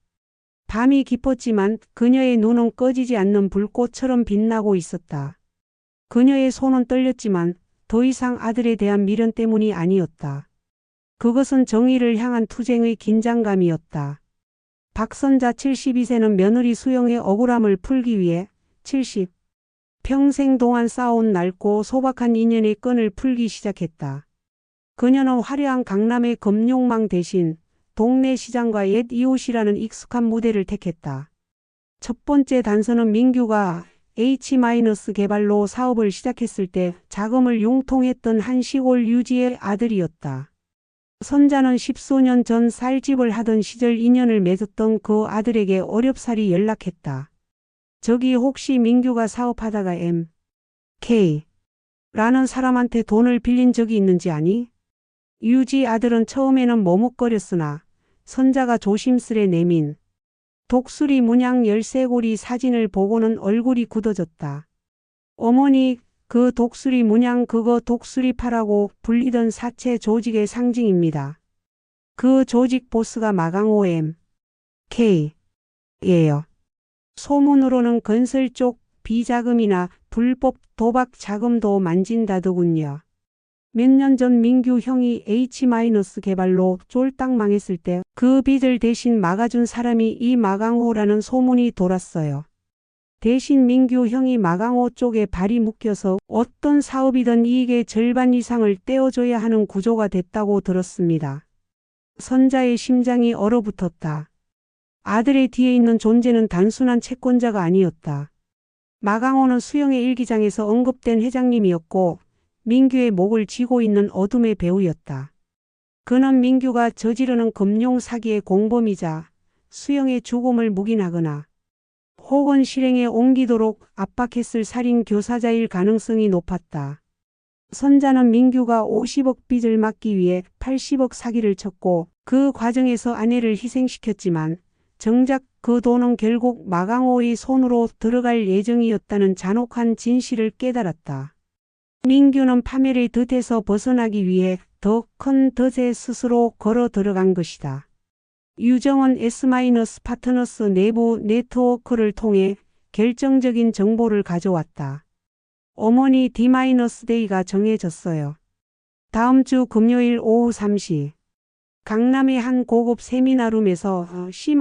밤이 깊었지만 그녀의 눈은 꺼지지 않는 불꽃처럼 빛나고 있었다. 그녀의 손은 떨렸지만 더 이상 아들에 대한 미련 때문이 아니었다. 그것은 정의를 향한 투쟁의 긴장감이었다. 박선자 72세는 며느리 수영의 억울함을 풀기 위해 70평생 동안 쌓아온 낡고 소박한 인연의 끈을 풀기 시작했다. 그녀는 화려한 강남의 금욕망 대신 동네 시장과 옛 이웃이라는 익숙한 무대를 택했다. 첫 번째 단서는 민규가 H- 개발로 사업을 시작했을 때 자금을 융통했던 한 시골 유지의 아들이었다. 선자는 10수년 전 쌀집을 하던 시절 인연을 맺었던 그 아들에게 어렵사리 연락했다. 저기 혹시 민규가 사업하다가 M.K.라는 사람한테 돈을 빌린 적이 있는지 아니? 유지 아들은 처음에는 머뭇거렸으나 선자가 조심스레 내민 독수리 문양 열쇠고리 사진을 보고는 얼굴이 굳어졌다. 어머니, 그 독수리 문양 그거 독수리파라고 불리던 사채 조직의 상징입니다. 그 조직 보스가 마강호 M.K.예요. 소문으로는 건설 쪽 비자금이나 불법 도박 자금도 만진다더군요. 몇 년 전 민규 형이 H- 개발로 쫄딱 망했을 때 그 빚을 대신 막아준 사람이 이 마강호라는 소문이 돌았어요. 대신 민규 형이 마강호 쪽에 발이 묶여서 어떤 사업이든 이익의 절반 이상을 떼어줘야 하는 구조가 됐다고 들었습니다. 선자의 심장이 얼어붙었다. 아들의 뒤에 있는 존재는 단순한 채권자가 아니었다. 마강호는 수영의 일기장에서 언급된 회장님이었고 민규의 목을 쥐고 있는 어둠의 배우였다. 그는 민규가 저지르는 금융 사기의 공범이자 수영의 죽음을 묵인하거나 혹은 실행에 옮기도록 압박했을 살인 교사자일 가능성이 높았다. 선자는 민규가 50억 빚을 막기 위해 80억 사기를 쳤고 그 과정에서 아내를 희생시켰지만 정작 그 돈은 결국 마강호의 손으로 들어갈 예정이었다는 잔혹한 진실을 깨달았다. 민규는 파멸의 덫에서 벗어나기 위해 더 큰 덫에 스스로 걸어 들어간 것이다. 유정은 S-파트너스 내부 네트워크를 통해 결정적인 정보를 가져왔다. 어머니 D-데이가 정해졌어요. 다음 주 금요일 오후 3시. 강남의 한 고급 세미나룸에서 C-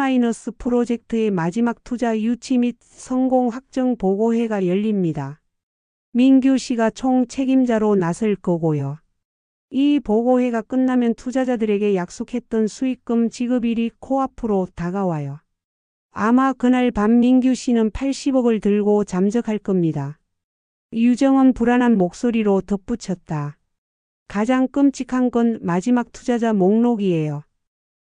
프로젝트의 마지막 투자 유치 및 성공 확정 보고회가 열립니다. 민규 씨가 총 책임자로 나설 거고요. 이 보고회가 끝나면 투자자들에게 약속했던 수익금 지급일이 코앞으로 다가와요. 아마 그날 밤 민규 씨는 80억을 들고 잠적할 겁니다. 유정은 불안한 목소리로 덧붙였다. 가장 끔찍한 건 마지막 투자자 목록이에요.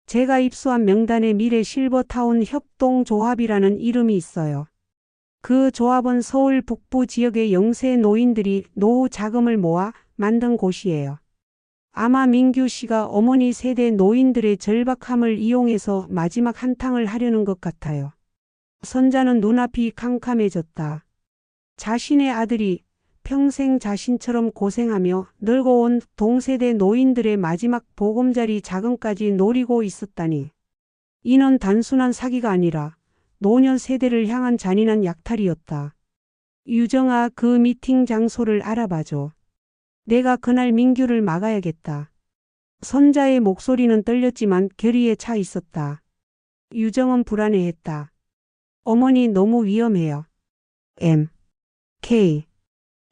제가 입수한 명단에 미래 실버타운 협동조합이라는 이름이 있어요. 그 조합은 서울 북부 지역의 영세 노인들이 노후 자금을 모아 만든 곳이에요. 아마 민규 씨가 어머니 세대 노인들의 절박함을 이용해서 마지막 한탕을 하려는 것 같아요. 선자는 눈앞이 캄캄해졌다. 자신의 아들이 평생 자신처럼 고생하며 늙어온 동세대 노인들의 마지막 보금자리 자금까지 노리고 있었다니. 이는 단순한 사기가 아니라 노년 세대를 향한 잔인한 약탈이었다. 유정아, 그 미팅 장소를 알아봐줘. 내가 그날 민규를 막아야겠다. 선자의 목소리는 떨렸지만 결의에 차 있었다. 유정은 불안해했다. 어머니 너무 위험해요. M.K.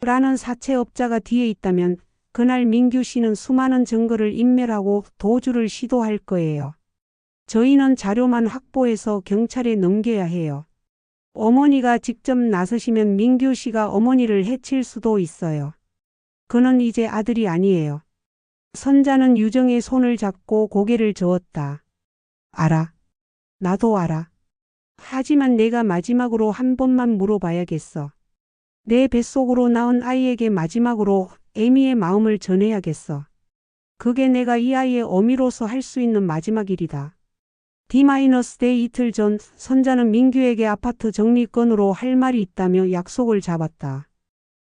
라는 사채업자가 뒤에 있다면 그날 민규 씨는 수많은 증거를 인멸하고 도주를 시도할 거예요. 저희는 자료만 확보해서 경찰에 넘겨야 해요. 어머니가 직접 나서시면 민규 씨가 어머니를 해칠 수도 있어요. 그는 이제 아들이 아니에요. 선자는 유정의 손을 잡고 고개를 저었다. 알아. 나도 알아. 하지만 내가 마지막으로 한 번만 물어봐야겠어. 내 뱃속으로 낳은 아이에게 마지막으로 에미의 마음을 전해야겠어. 그게 내가 이 아이의 어미로서 할 수 있는 마지막 일이다. D-데이 이틀 전 선자는 민규에게 아파트 정리건으로 할 말이 있다며 약속을 잡았다.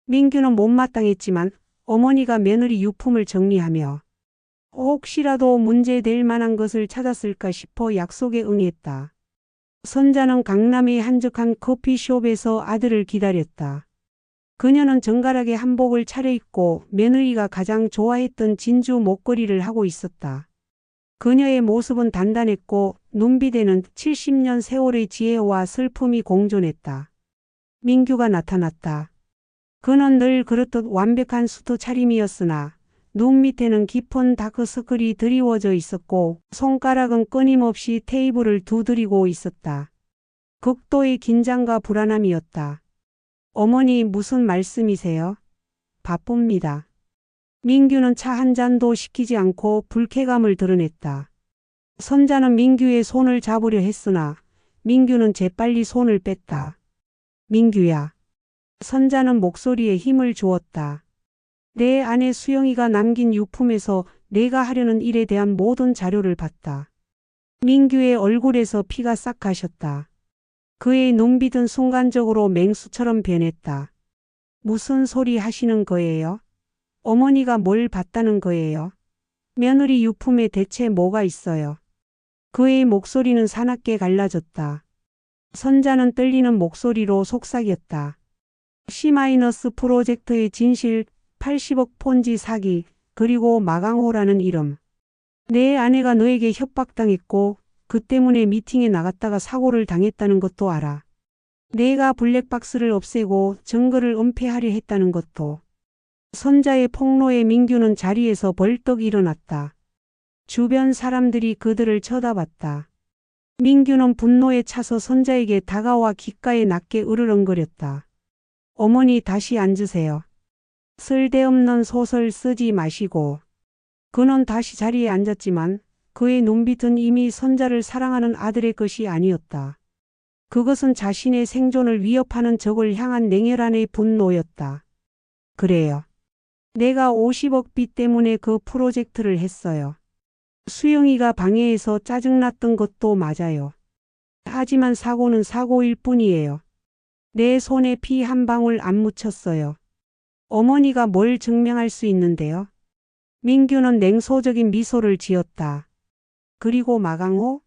민규는 못마땅했지만 어머니가 며느리 유품을 정리하며 혹시라도 문제될 만한 것을 찾았을까 싶어 약속에 응했다. 선자는 강남의 한적한 커피숍에서 아들을 기다렸다. 그녀는 정갈하게 한복을 차려입고 며느리가 가장 좋아했던 진주 목걸이를 하고 있었다. 그녀의 모습은 단단했고 눈빛에는 70년 세월의 지혜와 슬픔이 공존했다. 민규가 나타났다. 그는 늘 그렇듯 완벽한 수트 차림이었으나 눈 밑에는 깊은 다크서클이 드리워져 있었고 손가락은 끊임없이 테이블을 두드리고 있었다. 극도의 긴장과 불안함이었다. 어머니 무슨 말씀이세요? 바쁩니다. 민규는 차 한 잔도 시키지 않고 불쾌감을 드러냈다. 선자는 민규의 손을 잡으려 했으나 민규는 재빨리 손을 뺐다. 민규야. 선자는 목소리에 힘을 주었다. 내 아내 수영이가 남긴 유품에서 내가 하려는 일에 대한 모든 자료를 봤다. 민규의 얼굴에서 피가 싹 가셨다. 그의 눈빛은 순간적으로 맹수처럼 변했다. 무슨 소리 하시는 거예요? 어머니가 뭘 봤다는 거예요? 며느리 유품에 대체 뭐가 있어요? 그의 목소리는 사납게 갈라졌다. 선자는 떨리는 목소리로 속삭였다. C- 프로젝트의 진실, 80억 폰지 사기, 그리고 마강호라는 이름. 내 아내가 너에게 협박당했고 그 때문에 미팅에 나갔다가 사고를 당했다는 것도 알아. 내가 블랙박스를 없애고 증거를 은폐하려 했다는 것도. 선자의 폭로에 민규는 자리에서 벌떡 일어났다. 주변 사람들이 그들을 쳐다봤다. 민규는 분노에 차서 선자에게 다가와 귓가에 낮게 으르렁거렸다. 어머니 다시 앉으세요. 쓸데없는 소설 쓰지 마시고. 그는 다시 자리에 앉았지만 그의 눈빛은 이미 선자를 사랑하는 아들의 것이 아니었다. 그것은 자신의 생존을 위협하는 적을 향한 냉혈한의 분노였다. 그래요. 내가 50억 빚 때문에 그 프로젝트를 했어요. 수영이가 방해해서 짜증났던 것도 맞아요. 하지만 사고는 사고일 뿐이에요. 내 손에 피 한 방울 안 묻혔어요. 어머니가 뭘 증명할 수 있는데요? 민규는 냉소적인 미소를 지었다. 그리고 마강호?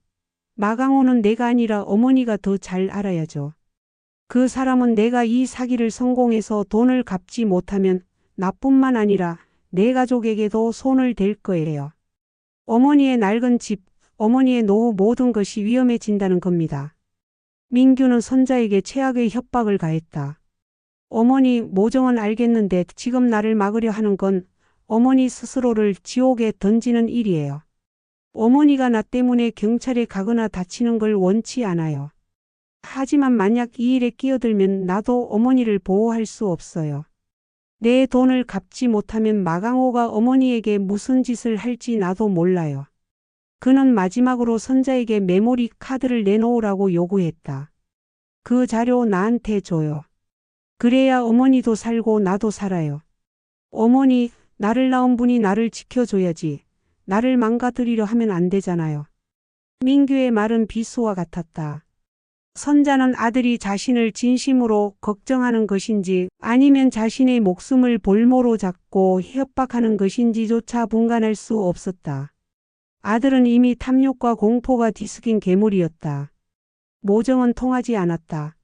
마강호는 내가 아니라 어머니가 더 잘 알아야죠. 그 사람은 내가 이 사기를 성공해서 돈을 갚지 못하면 나뿐만 아니라 내 가족에게도 손을 댈 거예요. 어머니의 낡은 집, 어머니의 노후 모든 것이 위험해진다는 겁니다. 민규는 선자에게 최악의 협박을 가했다. 어머니 모정은 알겠는데 지금 나를 막으려 하는 건 어머니 스스로를 지옥에 던지는 일이에요. 어머니가 나 때문에 경찰에 가거나 다치는 걸 원치 않아요. 하지만 만약 이 일에 끼어들면 나도 어머니를 보호할 수 없어요. 내 돈을 갚지 못하면 마강호가 어머니에게 무슨 짓을 할지 나도 몰라요. 그는 마지막으로 선자에게 메모리 카드를 내놓으라고 요구했다. 그 자료 나한테 줘요. 그래야 어머니도 살고 나도 살아요. 어머니, 나를 낳은 분이 나를 지켜줘야지. 나를 망가뜨리려 하면 안 되잖아요. 민규의 말은 비수와 같았다. 선자는 아들이 자신을 진심으로 걱정하는 것인지 아니면 자신의 목숨을 볼모로 잡고 협박하는 것인지조차 분간할 수 없었다. 아들은 이미 탐욕과 공포가 뒤섞인 괴물이었다. 모정은 통하지 않았다.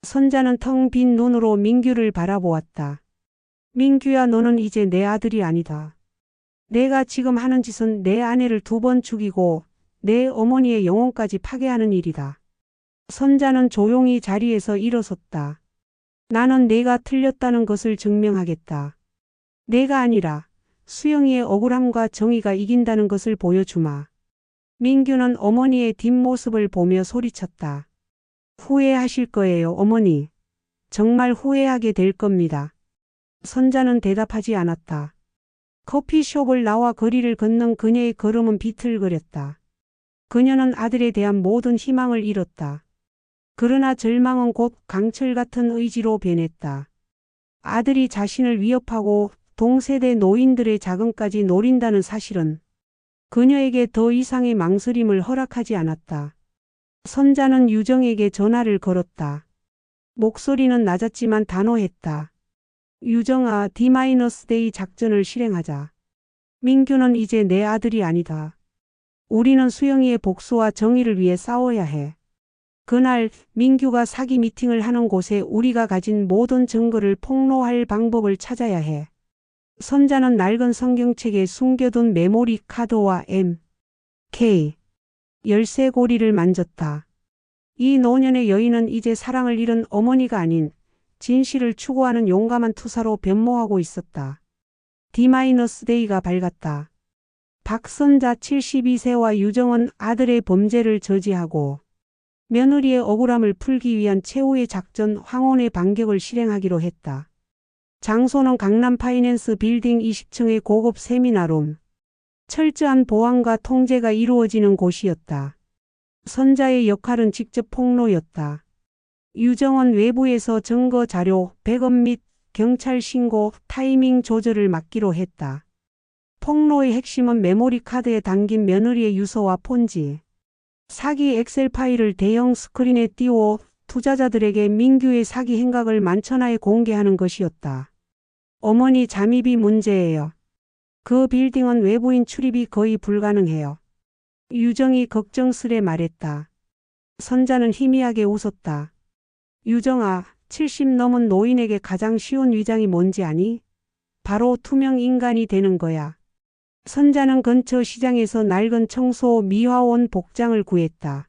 선자는 텅 빈 눈으로 민규를 바라보았다. 민규야, 너는 이제 내 아들이 아니다. 내가 지금 하는 짓은 내 아내를 2번 죽이고 내 어머니의 영혼까지 파괴하는 일이다. 선자는 조용히 자리에서 일어섰다. 나는 내가 틀렸다는 것을 증명하겠다. 내가 아니라 수영이의 억울함과 정의가 이긴다는 것을 보여주마. 민규는 어머니의 뒷모습을 보며 소리쳤다. 후회하실 거예요, 어머니. 정말 후회하게 될 겁니다. 선자는 대답하지 않았다. 커피숍을 나와 거리를 걷는 그녀의 걸음은 비틀거렸다. 그녀는 아들에 대한 모든 희망을 잃었다. 그러나 절망은 곧 강철 같은 의지로 변했다. 아들이 자신을 위협하고 동세대 노인들의 자금까지 노린다는 사실은 그녀에게 더 이상의 망설임을 허락하지 않았다. 선자는 유정에게 전화를 걸었다. 목소리는 낮았지만 단호했다. 유정아, D-데이 작전을 실행하자. 민규는 이제 내 아들이 아니다. 우리는 수영이의 복수와 정의를 위해 싸워야 해. 그날 민규가 사기 미팅을 하는 곳에 우리가 가진 모든 증거를 폭로할 방법을 찾아야 해. 선자는 낡은 성경책에 숨겨둔 메모리 카드와 M.K. 열쇠고리를 만졌다. 이 노년의 여인은 이제 사랑을 잃은 어머니가 아닌 진실을 추구하는 용감한 투사로 변모하고 있었다. D-데이가 밝았다. 박선자 72세와 유정은 아들의 범죄를 저지하고 며느리의 억울함을 풀기 위한 최후의 작전 황혼의 반격을 실행하기로 했다. 장소는 강남 파이낸스 빌딩 20층의 고급 세미나룸. 철저한 보안과 통제가 이루어지는 곳이었다. 선자의 역할은 직접 폭로였다. 유정은 외부에서 증거 자료, 백업 및 경찰 신고, 타이밍 조절을 맡기로 했다. 폭로의 핵심은 메모리 카드에 담긴 며느리의 유서와 폰지. 사기 엑셀 파일을 대형 스크린에 띄워 투자자들에게 민규의 사기 행각을 만천하에 공개하는 것이었다. 어머니 잠입이 문제예요. 그 빌딩은 외부인 출입이 거의 불가능해요. 유정이 걱정스레 말했다. 선자는 희미하게 웃었다. 유정아, 70 넘은 노인에게 가장 쉬운 위장이 뭔지 아니? 바로 투명 인간이 되는 거야. 선자는 근처 시장에서 낡은 청소 미화원 복장을 구했다.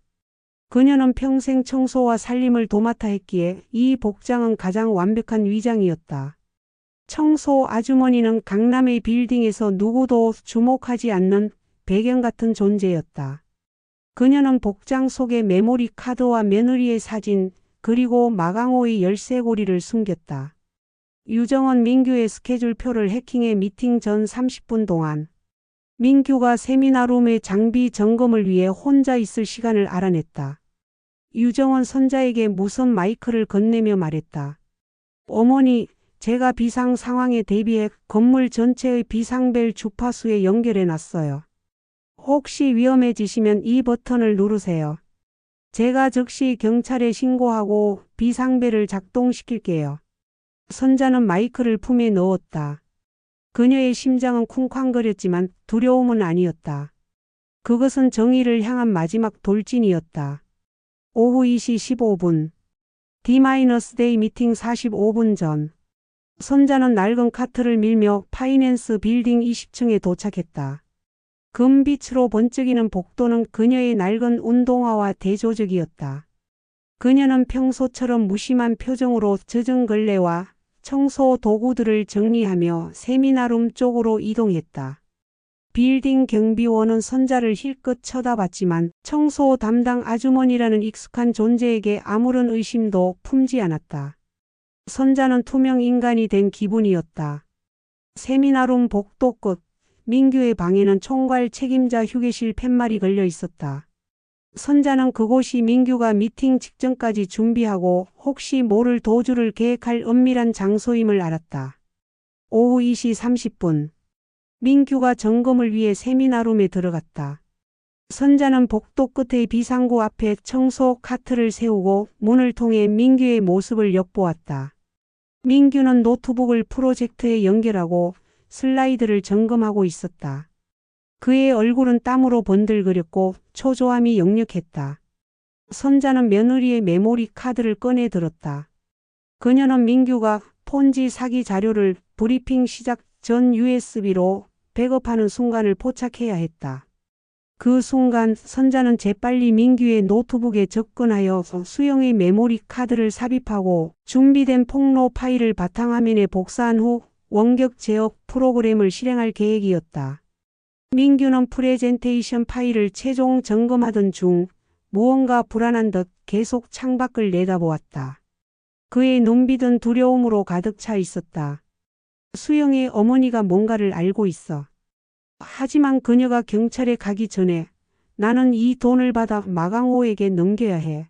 그녀는 평생 청소와 살림을 도맡아 했기에 이 복장은 가장 완벽한 위장이었다. 청소 아주머니는 강남의 빌딩에서 누구도 주목하지 않는 배경 같은 존재였다. 그녀는 복장 속에 메모리 카드와 며느리의 사진, 그리고 마강호의 열쇠고리를 숨겼다. 유정은 민규의 스케줄표를 해킹해 미팅 전 30분 동안 민규가 세미나룸의 장비 점검을 위해 혼자 있을 시간을 알아냈다. 유정은 선자에게 무선 마이크를 건네며 말했다. 어머니, 제가 비상 상황에 대비해 건물 전체의 비상벨 주파수에 연결해 놨어요. 혹시 위험해지시면 이 버튼을 누르세요. 제가 즉시 경찰에 신고하고 비상벨을 작동시킬게요. 선자는 마이크를 품에 넣었다. 그녀의 심장은 쿵쾅거렸지만 두려움은 아니었다. 그것은 정의를 향한 마지막 돌진이었다. 오후 2시 15분. D-데이 미팅 45분 전. 선자는 낡은 카트를 밀며 파이낸스 빌딩 20층에 도착했다. 금빛으로 번쩍이는 복도는 그녀의 낡은 운동화와 대조적이었다. 그녀는 평소처럼 무심한 표정으로 젖은 걸레와 청소 도구들을 정리하며 세미나룸 쪽으로 이동했다. 빌딩 경비원은 선자를 힐끗 쳐다봤지만 청소 담당 아주머니라는 익숙한 존재에게 아무런 의심도 품지 않았다. 선자는 투명 인간이 된 기분이었다. 세미나룸 복도 끝. 민규의 방에는 총괄 책임자 휴게실 팻말이 걸려 있었다. 선자는 그곳이 민규가 미팅 직전까지 준비하고 혹시 모를 도주를 계획할 은밀한 장소임을 알았다. 오후 2시 30분. 민규가 점검을 위해 세미나룸에 들어갔다. 선자는 복도 끝의 비상구 앞에 청소 카트를 세우고 문을 통해 민규의 모습을 엿보았다. 민규는 노트북을 프로젝터에 연결하고 슬라이드를 점검하고 있었다. 그의 얼굴은 땀으로 번들거렸고 초조함이 역력했다. 선자는 며느리의 메모리 카드를 꺼내 들었다. 그녀는 민규가 폰지 사기 자료를 브리핑 시작 전 USB로 백업하는 순간을 포착해야 했다. 그 순간 선자는 재빨리 민규의 노트북에 접근하여 수영의 메모리 카드를 삽입하고 준비된 폭로 파일을 바탕화면에 복사한 후 원격 제어 프로그램을 실행할 계획이었다. 민규는 프레젠테이션 파일을 최종 점검하던 중 무언가 불안한 듯 계속 창밖을 내다보았다. 그의 눈빛은 두려움으로 가득 차 있었다. 수영의 어머니가 뭔가를 알고 있어. 하지만 그녀가 경찰에 가기 전에 나는 이 돈을 받아 마강호에게 넘겨야 해.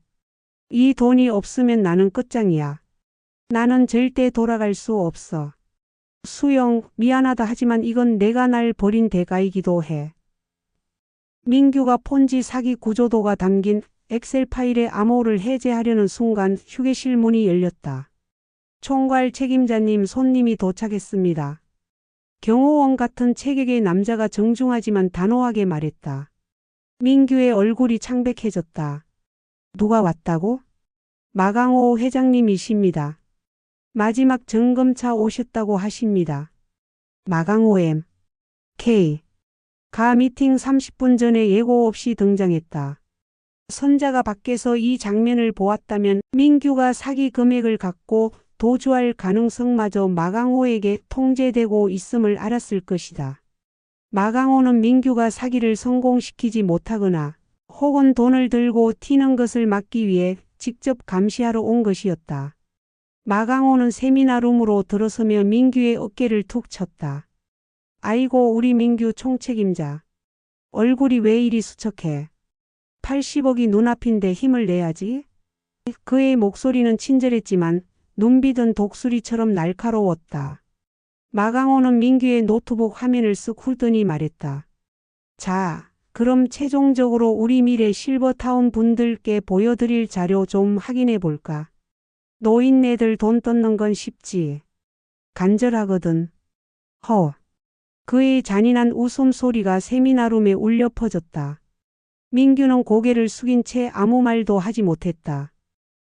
이 돈이 없으면 나는 끝장이야. 나는 절대 돌아갈 수 없어. 수영, 미안하다 하지만 이건 내가 날 버린 대가이기도 해. 민규가 폰지 사기 구조도가 담긴 엑셀 파일의 암호를 해제하려는 순간 휴게실 문이 열렸다. 총괄 책임자님, 손님이 도착했습니다. 경호원 같은 체격의 남자가 정중하지만 단호하게 말했다. 민규의 얼굴이 창백해졌다. 누가 왔다고? 마강호 회장님이십니다. 마지막 점검차 오셨다고 하십니다. 마강호 M.K. 가 미팅 30분 전에 예고 없이 등장했다. 선자가 밖에서 이 장면을 보았다면 민규가 사기 금액을 갖고 도주할 가능성마저 마강호에게 통제되고 있음을 알았을 것이다. 마강호는 민규가 사기를 성공시키지 못하거나 혹은 돈을 들고 튀는 것을 막기 위해 직접 감시하러 온 것이었다. 마강호는 세미나룸으로 들어서며 민규의 어깨를 툭 쳤다. 아이고, 우리 민규 총책임자. 얼굴이 왜 이리 수척해? 80억이 눈앞인데 힘을 내야지. 그의 목소리는 친절했지만 눈빛은 독수리처럼 날카로웠다. 마강호는 민규의 노트북 화면을 쓱 훑더니 말했다. 자, 그럼 최종적으로 우리 미래 실버타운 분들께 보여드릴 자료 좀 확인해 볼까? 노인네들 돈 뜯는 건 쉽지. 간절하거든. 허. 그의 잔인한 웃음소리가 세미나룸에 울려 퍼졌다. 민규는 고개를 숙인 채 아무 말도 하지 못했다.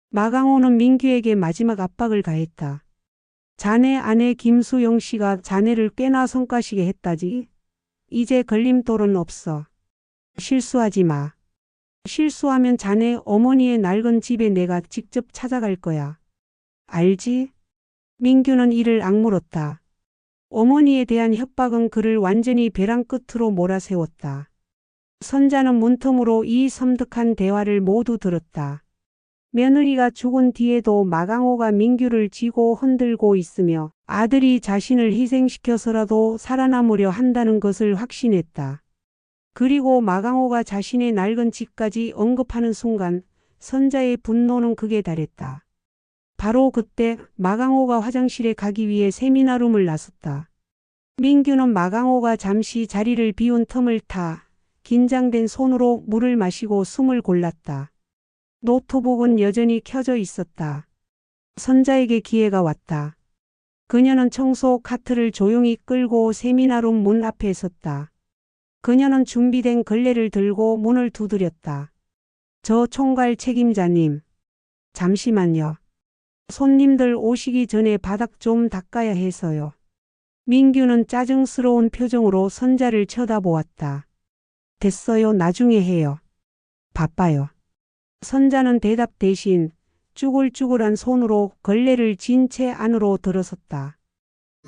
마강호는 민규에게 마지막 압박을 가했다. 자네 아내 김수영 씨가 자네를 꽤나 성가시게 했다지. 이제 걸림돌은 없어. 실수하지 마. 실수하면 자네 어머니의 낡은 집에 내가 직접 찾아갈 거야. 알지? 민규는 이를 악물었다. 어머니에 대한 협박은 그를 완전히 벼랑 끝으로 몰아세웠다. 선자는 문틈으로 이 섬뜩한 대화를 모두 들었다. 며느리가 죽은 뒤에도 마강호가 민규를 쥐고 흔들고 있으며 아들이 자신을 희생시켜서라도 살아남으려 한다는 것을 확신했다. 그리고 마강호가 자신의 낡은 집까지 언급하는 순간 선자의 분노는 극에 달했다. 바로 그때 마강호가 화장실에 가기 위해 세미나룸을 나섰다. 민규는 마강호가 잠시 자리를 비운 틈을 타 긴장된 손으로 물을 마시고 숨을 골랐다. 노트북은 여전히 켜져 있었다. 선자에게 기회가 왔다. 그녀는 청소 카트를 조용히 끌고 세미나룸 문 앞에 섰다. 그녀는 준비된 걸레를 들고 문을 두드렸다. 저 총괄 책임자님. 잠시만요. 손님들 오시기 전에 바닥 좀 닦아야 해서요. 민규는 짜증스러운 표정으로 선자를 쳐다보았다. 됐어요. 나중에 해요. 바빠요. 선자는 대답 대신 쭈글쭈글한 손으로 걸레를 진 채 안으로 들어섰다.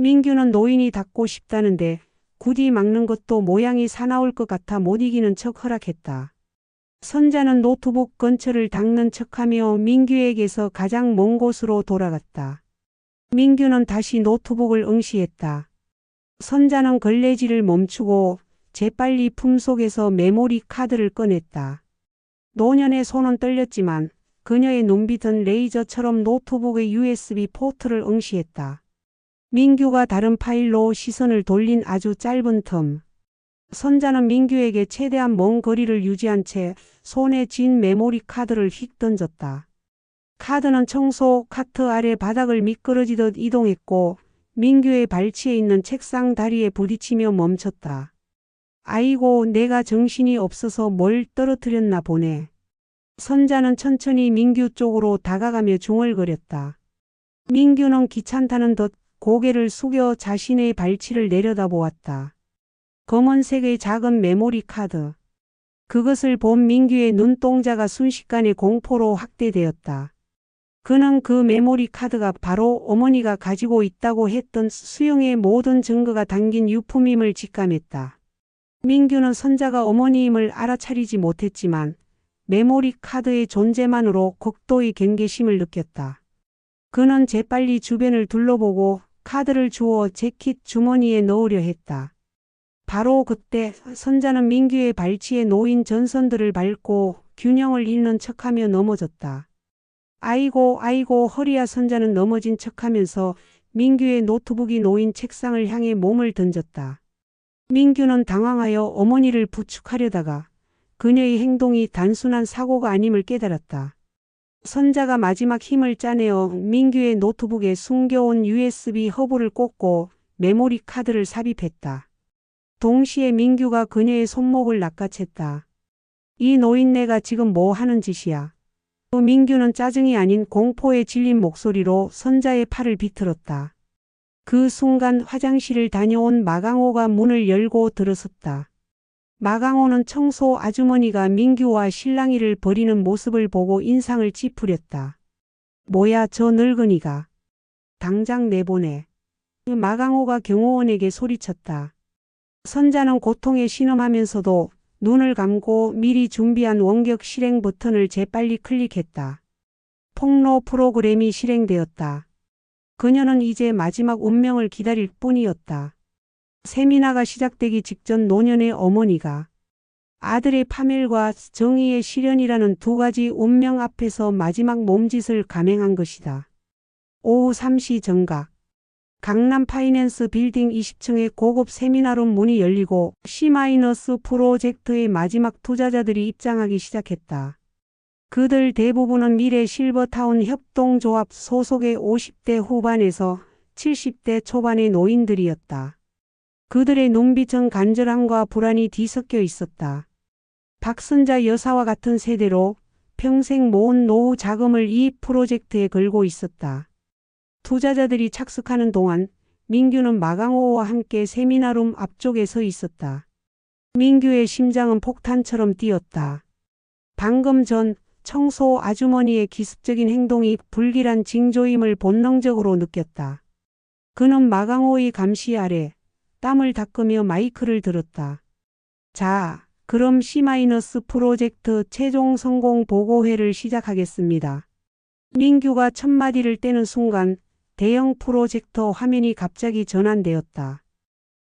민규는 노인이 닦고 싶다는데 굳이 막는 것도 모양이 사나울 것 같아 못 이기는 척 허락했다. 선자는 노트북 근처를 닦는 척하며 민규에게서 가장 먼 곳으로 돌아갔다. 민규는 다시 노트북을 응시했다. 선자는 걸레질을 멈추고 재빨리 품속에서 메모리 카드를 꺼냈다. 노년의 손은 떨렸지만 그녀의 눈빛은 레이저처럼 노트북의 USB 포트를 응시했다. 민규가 다른 파일로 시선을 돌린 아주 짧은 틈. 선자는 민규에게 최대한 먼 거리를 유지한 채 손에 쥔 메모리 카드를 휙 던졌다. 카드는 청소 카트 아래 바닥을 미끄러지듯 이동했고 민규의 발치에 있는 책상 다리에 부딪히며 멈췄다. 아이고, 내가 정신이 없어서 뭘 떨어뜨렸나 보네. 선자는 천천히 민규 쪽으로 다가가며 중얼거렸다. 민규는 귀찮다는 듯 고개를 숙여 자신의 발치를 내려다보았다. 검은색의 작은 메모리 카드. 그것을 본 민규의 눈동자가 순식간에 공포로 확대되었다. 그는 그 메모리 카드가 바로 어머니가 가지고 있다고 했던 수영의 모든 증거가 담긴 유품임을 직감했다. 민규는 선자가 어머니임을 알아차리지 못했지만 메모리 카드의 존재만으로 극도의 경계심을 느꼈다. 그는 재빨리 주변을 둘러보고 카드를 주워 재킷 주머니에 넣으려 했다. 바로 그때 선자는 민규의 발치에 놓인 전선들을 밟고 균형을 잃는 척하며 넘어졌다. 아이고 아이고 허리야. 선자는 넘어진 척하면서 민규의 노트북이 놓인 책상을 향해 몸을 던졌다. 민규는 당황하여 어머니를 부축하려다가 그녀의 행동이 단순한 사고가 아님을 깨달았다. 선자가 마지막 힘을 짜내어 민규의 노트북에 숨겨온 USB 허브를 꽂고 메모리 카드를 삽입했다. 동시에 민규가 그녀의 손목을 낚아챘다. 이 노인네가 지금 뭐 하는 짓이야? 민규는 짜증이 아닌 공포에 질린 목소리로 선자의 팔을 비틀었다. 그 순간 화장실을 다녀온 마강호가 문을 열고 들어섰다. 마강호는 청소 아주머니가 민규와 실랑이를 벌이는 모습을 보고 인상을 찌푸렸다. 뭐야 저 늙은이가. 당장 내보내. 마강호가 경호원에게 소리쳤다. 선자는 고통에 신음하면서도 눈을 감고 미리 준비한 원격 실행 버튼을 재빨리 클릭했다. 폭로 프로그램이 실행되었다. 그녀는 이제 마지막 운명을 기다릴 뿐이었다. 세미나가 시작되기 직전 노년의 어머니가 아들의 파멸과 정의의 실현이라는 두 가지 운명 앞에서 마지막 몸짓을 감행한 것이다. 오후 3시 정각. 강남 파이낸스 빌딩 20층의 고급 세미나룸 문이 열리고 C- 프로젝트의 마지막 투자자들이 입장하기 시작했다. 그들 대부분은 미래 실버타운 협동조합 소속의 50대 후반에서 70대 초반의 노인들이었다. 그들의 눈빛은 간절함과 불안이 뒤섞여 있었다. 박선자 여사와 같은 세대로 평생 모은 노후 자금을 이 프로젝트에 걸고 있었다. 투자자들이 착석하는 동안 민규는 마강호와 함께 세미나룸 앞쪽에 서 있었다. 민규의 심장은 폭탄처럼 뛰었다. 방금 전 청소 아주머니의 기습적인 행동이 불길한 징조임을 본능적으로 느꼈다. 그는 마강호의 감시 아래 땀을 닦으며 마이크를 들었다. 자, 그럼 C- 프로젝트 최종 성공 보고회를 시작하겠습니다. 민규가 첫 마디를 떼는 순간 대형 프로젝터 화면이 갑자기 전환되었다.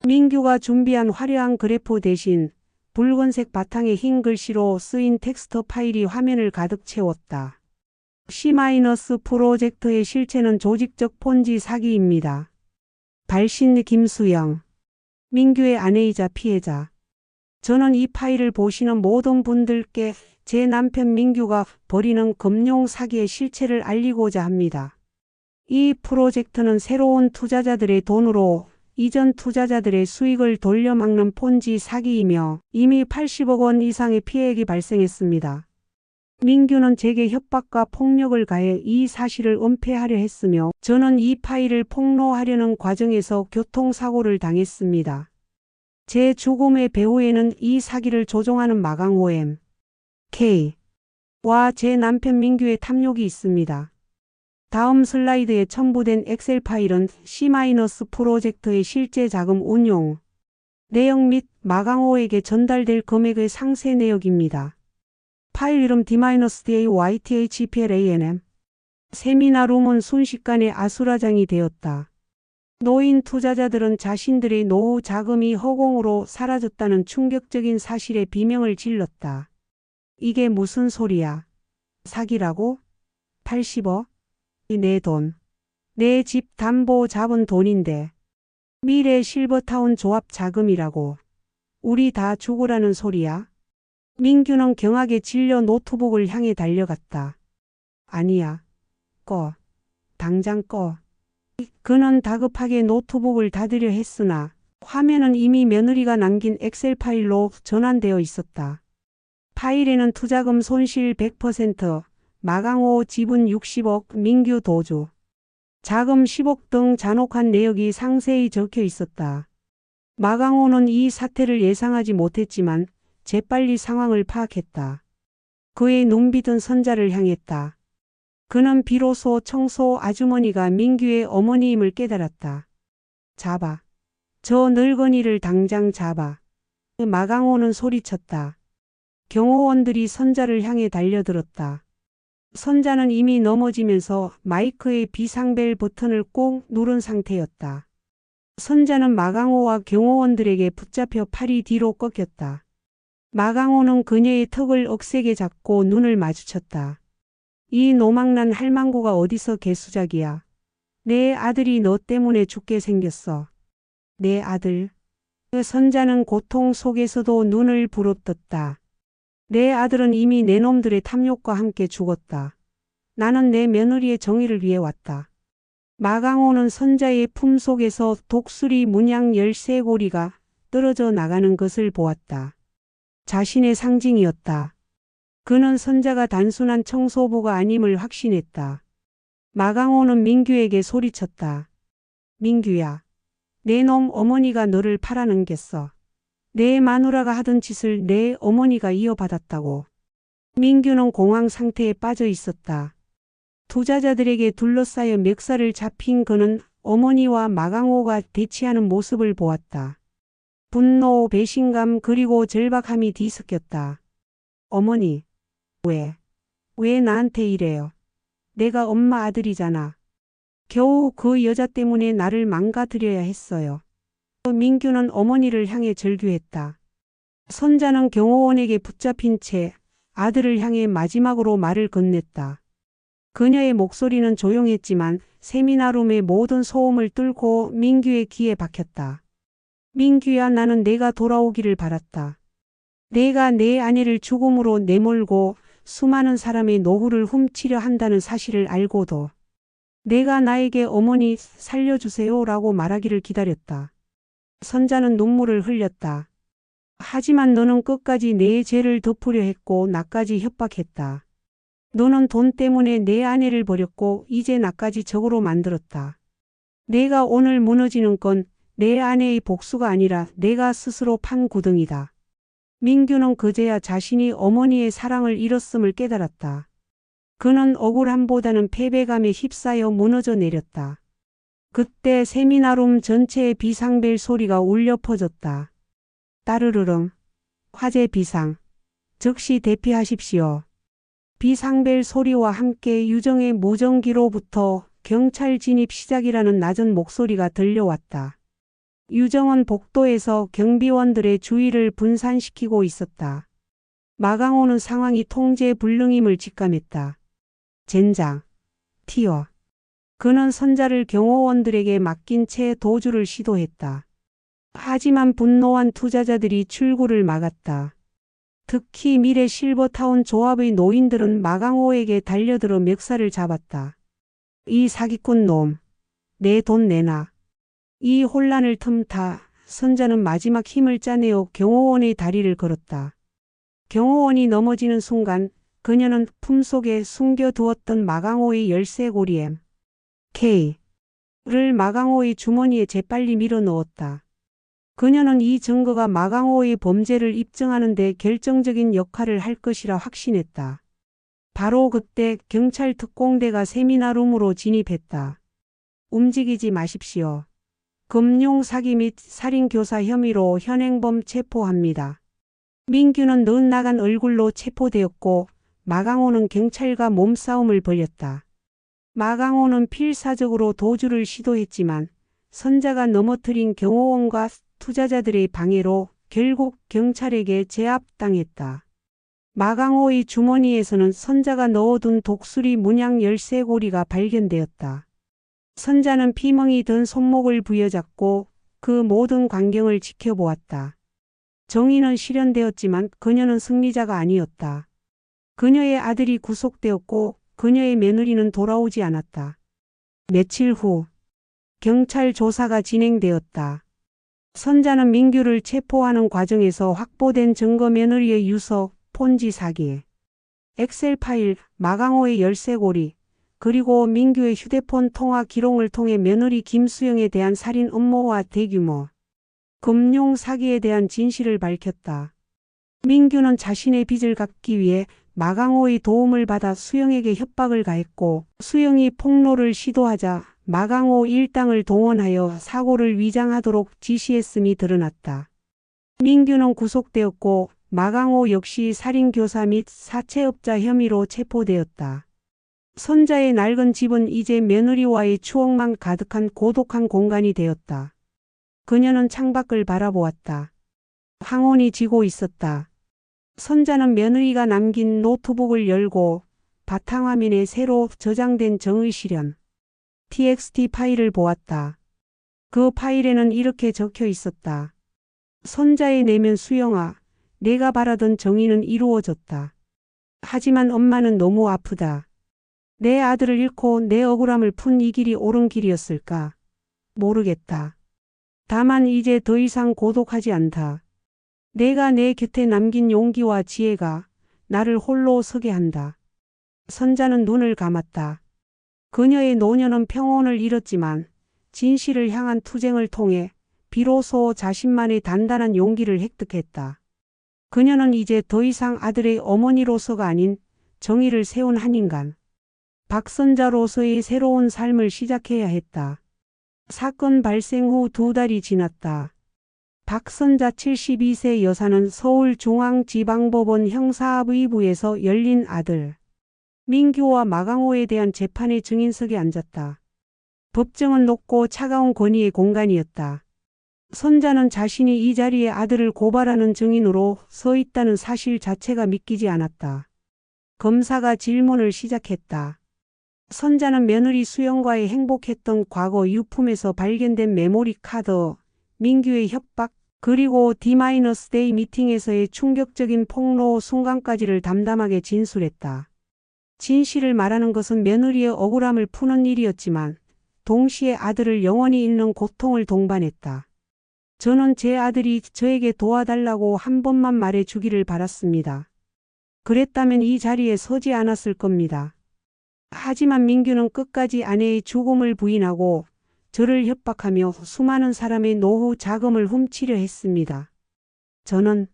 민규가 준비한 화려한 그래프 대신 붉은색 바탕에 흰 글씨로 쓰인 텍스트 파일이 화면을 가득 채웠다. C- 프로젝트의 실체는 조직적 폰지 사기입니다. 발신 김수영. 민규의 아내이자 피해자. 저는 이 파일을 보시는 모든 분들께 제 남편 민규가 벌이는 금융 사기의 실체를 알리고자 합니다. 이 프로젝트는 새로운 투자자들의 돈으로 이전 투자자들의 수익을 돌려막는 폰지 사기이며 이미 80억 원 이상의 피해액이 발생했습니다. 민규는 제게 협박과 폭력을 가해 이 사실을 은폐하려 했으며 저는 이 파일을 폭로하려는 과정에서 교통사고를 당했습니다. 제 죽음의 배후에는 이 사기를 조종하는 마강호 M.K.와 제 남편 민규의 탐욕이 있습니다. 다음 슬라이드에 첨부된 엑셀 파일은 C- 프로젝트의 실제 자금 운용 내역 및 마강호에게 전달될 금액의 상세 내역입니다. 파일 이름 D-DAYTHPLANM. 세미나룸은 순식간에 아수라장이 되었다. 노인 투자자들은 자신들의 노후 자금이 허공으로 사라졌다는 충격적인 사실에 비명을 질렀다. 이게 무슨 소리야? 사기라고? 80억? 내 돈. 내 집 담보 잡은 돈인데. 미래 실버타운 조합 자금이라고. 우리 다 죽으라는 소리야? 민규는 경악에 질려 노트북을 향해 달려갔다. 아니야. 꺼. 당장 꺼. 그는 다급하게 노트북을 닫으려 했으나 화면은 이미 며느리가 남긴 엑셀 파일로 전환되어 있었다. 파일에는 투자금 손실 100%, 마강호 지분 60억, 민규 도주, 자금 10억 등 잔혹한 내역이 상세히 적혀 있었다. 마강호는 이 사태를 예상하지 못했지만 재빨리 상황을 파악했다. 그의 눈빛은 선자를 향했다. 그는 비로소 청소 아주머니가 민규의 어머니임을 깨달았다. 잡아. 저 늙은이를 당장 잡아. 마강호는 소리쳤다. 경호원들이 선자를 향해 달려들었다. 선자는 이미 넘어지면서 마이크의 비상벨 버튼을 꼭 누른 상태였다. 선자는 마강호와 경호원들에게 붙잡혀 팔이 뒤로 꺾였다. 마강호는 그녀의 턱을 억세게 잡고 눈을 마주쳤다. 이 노망난 할망구가 어디서 개수작이야. 내 아들이 너 때문에 죽게 생겼어. 내 아들. 그 선자는 고통 속에서도 눈을 부릅떴다. 내 아들은 이미 내 놈들의 탐욕과 함께 죽었다. 나는 내 며느리의 정의를 위해 왔다. 마강호는 선자의 품속에서 독수리 문양 13고리가 떨어져 나가는 것을 보았다. 자신의 상징이었다. 그는 선자가 단순한 청소부가 아님을 확신했다. 마강호는 민규에게 소리쳤다. 민규야, 내 놈 어머니가 너를 팔아넘겼어. 내 마누라가 하던 짓을 내 어머니가 이어받았다고. 민규는 공황 상태에 빠져 있었다. 투자자들에게 둘러싸여 멱살을 잡힌 그는 어머니와 마강호가 대치하는 모습을 보았다. 분노, 배신감 그리고 절박함이 뒤섞였다. 어머니, 왜 나한테 이래요? 내가 엄마 아들이잖아. 겨우 그 여자 때문에 나를 망가뜨려야 했어요. 민규는 어머니를 향해 절규했다. 선자는 경호원에게 붙잡힌 채 아들을 향해 마지막으로 말을 건넸다. 그녀의 목소리는 조용했지만 세미나룸의 모든 소음을 뚫고 민규의 귀에 박혔다. 민규야, 나는 내가 돌아오기를 바랐다. 내가 내 아내를 죽음으로 내몰고 수많은 사람의 노후를 훔치려 한다는 사실을 알고도 내가 나에게 어머니 살려주세요라고 말하기를 기다렸다. 선자는 눈물을 흘렸다. 하지만 너는 끝까지 내 죄를 덮으려 했고 나까지 협박했다. 너는 돈 때문에 내 아내를 버렸고 이제 나까지 적으로 만들었다. 내가 오늘 무너지는 건 내 아내의 복수가 아니라 내가 스스로 판 구덩이다. 민규는 그제야 자신이 어머니의 사랑을 잃었음을 깨달았다. 그는 억울함보다는 패배감에 휩싸여 무너져 내렸다. 그때 세미나룸 전체에 비상벨 소리가 울려 퍼졌다. 따르르릉. 화재 비상. 즉시 대피하십시오. 비상벨 소리와 함께 유정의 무전기로부터 경찰 진입 시작이라는 낮은 목소리가 들려왔다. 유정은 복도에서 경비원들의 주의를 분산시키고 있었다. 마강호는 상황이 통제 불능임을 직감했다. 젠장. 튀어. 그는 선자를 경호원들에게 맡긴 채 도주를 시도했다. 하지만 분노한 투자자들이 출구를 막았다. 특히 미래 실버타운 조합의 노인들은 마강호에게 달려들어 멱살을 잡았다. 이 사기꾼 놈. 내 돈 내놔. 이 혼란을 틈타 선자는 마지막 힘을 짜내어 경호원의 다리를 걸었다. 경호원이 넘어지는 순간 그녀는 품속에 숨겨두었던 마강호의 열쇠고리 MK를 마강호의 주머니에 재빨리 밀어넣었다. 그녀는 이 증거가 마강호의 범죄를 입증하는 데 결정적인 역할을 할 것이라 확신했다. 바로 그때 경찰 특공대가 세미나룸으로 진입했다. 움직이지 마십시오. 금융 사기 및 살인 교사 혐의로 현행범 체포합니다. 민규는 넌나간 얼굴로 체포되었고 마강호는 경찰과 몸싸움을 벌였다. 마강호는 필사적으로 도주를 시도했지만 선자가 넘어뜨린 경호원과 투자자들의 방해로 결국 경찰에게 제압당했다. 마강호의 주머니에서는 선자가 넣어둔 독수리 문양 13고리가 발견되었다. 선자는 피멍이 든 손목을 부여잡고 그 모든 광경을 지켜보았다. 정의는 실현되었지만 그녀는 승리자가 아니었다. 그녀의 아들이 구속되었고 그녀의 며느리는 돌아오지 않았다. 며칠 후 경찰 조사가 진행되었다. 선자는 민규를 체포하는 과정에서 확보된 증거 며느리의 유서, 폰지 사기, 엑셀 파일, 마강호의 열쇠고리, 그리고 민규의 휴대폰 통화 기록을 통해 며느리 김수영에 대한 살인 음모와 대규모 금융 사기에 대한 진실을 밝혔다. 민규는 자신의 빚을 갚기 위해 마강호의 도움을 받아 수영에게 협박을 가했고 수영이 폭로를 시도하자 마강호 일당을 동원하여 사고를 위장하도록 지시했음이 드러났다. 민규는 구속되었고 마강호 역시 살인교사 및 사채업자 혐의로 체포되었다. 선자의 낡은 집은 이제 며느리와의 추억만 가득한 고독한 공간이 되었다. 그녀는 창밖을 바라보았다. 황혼이 지고 있었다. 선자는 며느리가 남긴 노트북을 열고 바탕화면에 새로 저장된 정의 실현 TXT 파일을 보았다. 그 파일에는 이렇게 적혀 있었다. 선자의 내면 수영아, 내가 바라던 정의는 이루어졌다. 하지만 엄마는 너무 아프다. 내 아들을 잃고 내 억울함을 푼 이 길이 옳은 길이었을까? 모르겠다. 다만 이제 더 이상 고독하지 않다. 내가 내 곁에 남긴 용기와 지혜가 나를 홀로 서게 한다. 선자는 눈을 감았다. 그녀의 노년은 평온을 잃었지만 진실을 향한 투쟁을 통해 비로소 자신만의 단단한 용기를 획득했다. 그녀는 이제 더 이상 아들의 어머니로서가 아닌 정의를 세운 한 인간, 박선자로서의 새로운 삶을 시작해야 했다. 사건 발생 후 2달이 지났다. 박선자 72세 여사는 서울중앙지방법원 형사합의부에서 열린 아들 민규와 마강호에 대한 재판의 증인석에 앉았다. 법정은 높고 차가운 권위의 공간이었다. 선자는 자신이 이 자리에 아들을 고발하는 증인으로 서 있다는 사실 자체가 믿기지 않았다. 검사가 질문을 시작했다. 선자는 며느리 수영과의 행복했던 과거 유품에서 발견된 메모리 카드, 민규의 협박, 그리고 D-데이 미팅에서의 충격적인 폭로 순간까지를 담담하게 진술했다. 진실을 말하는 것은 며느리의 억울함을 푸는 일이었지만 동시에 아들을 영원히 잃는 고통을 동반했다. 저는 제 아들이 저에게 도와달라고 한 번만 말해주기를 바랐습니다. 그랬다면 이 자리에 서지 않았을 겁니다. 하지만 민규는 끝까지 아내의 죽음을 부인하고 저를 협박하며 수많은 사람의 노후 자금을 훔치려 했습니다. 저는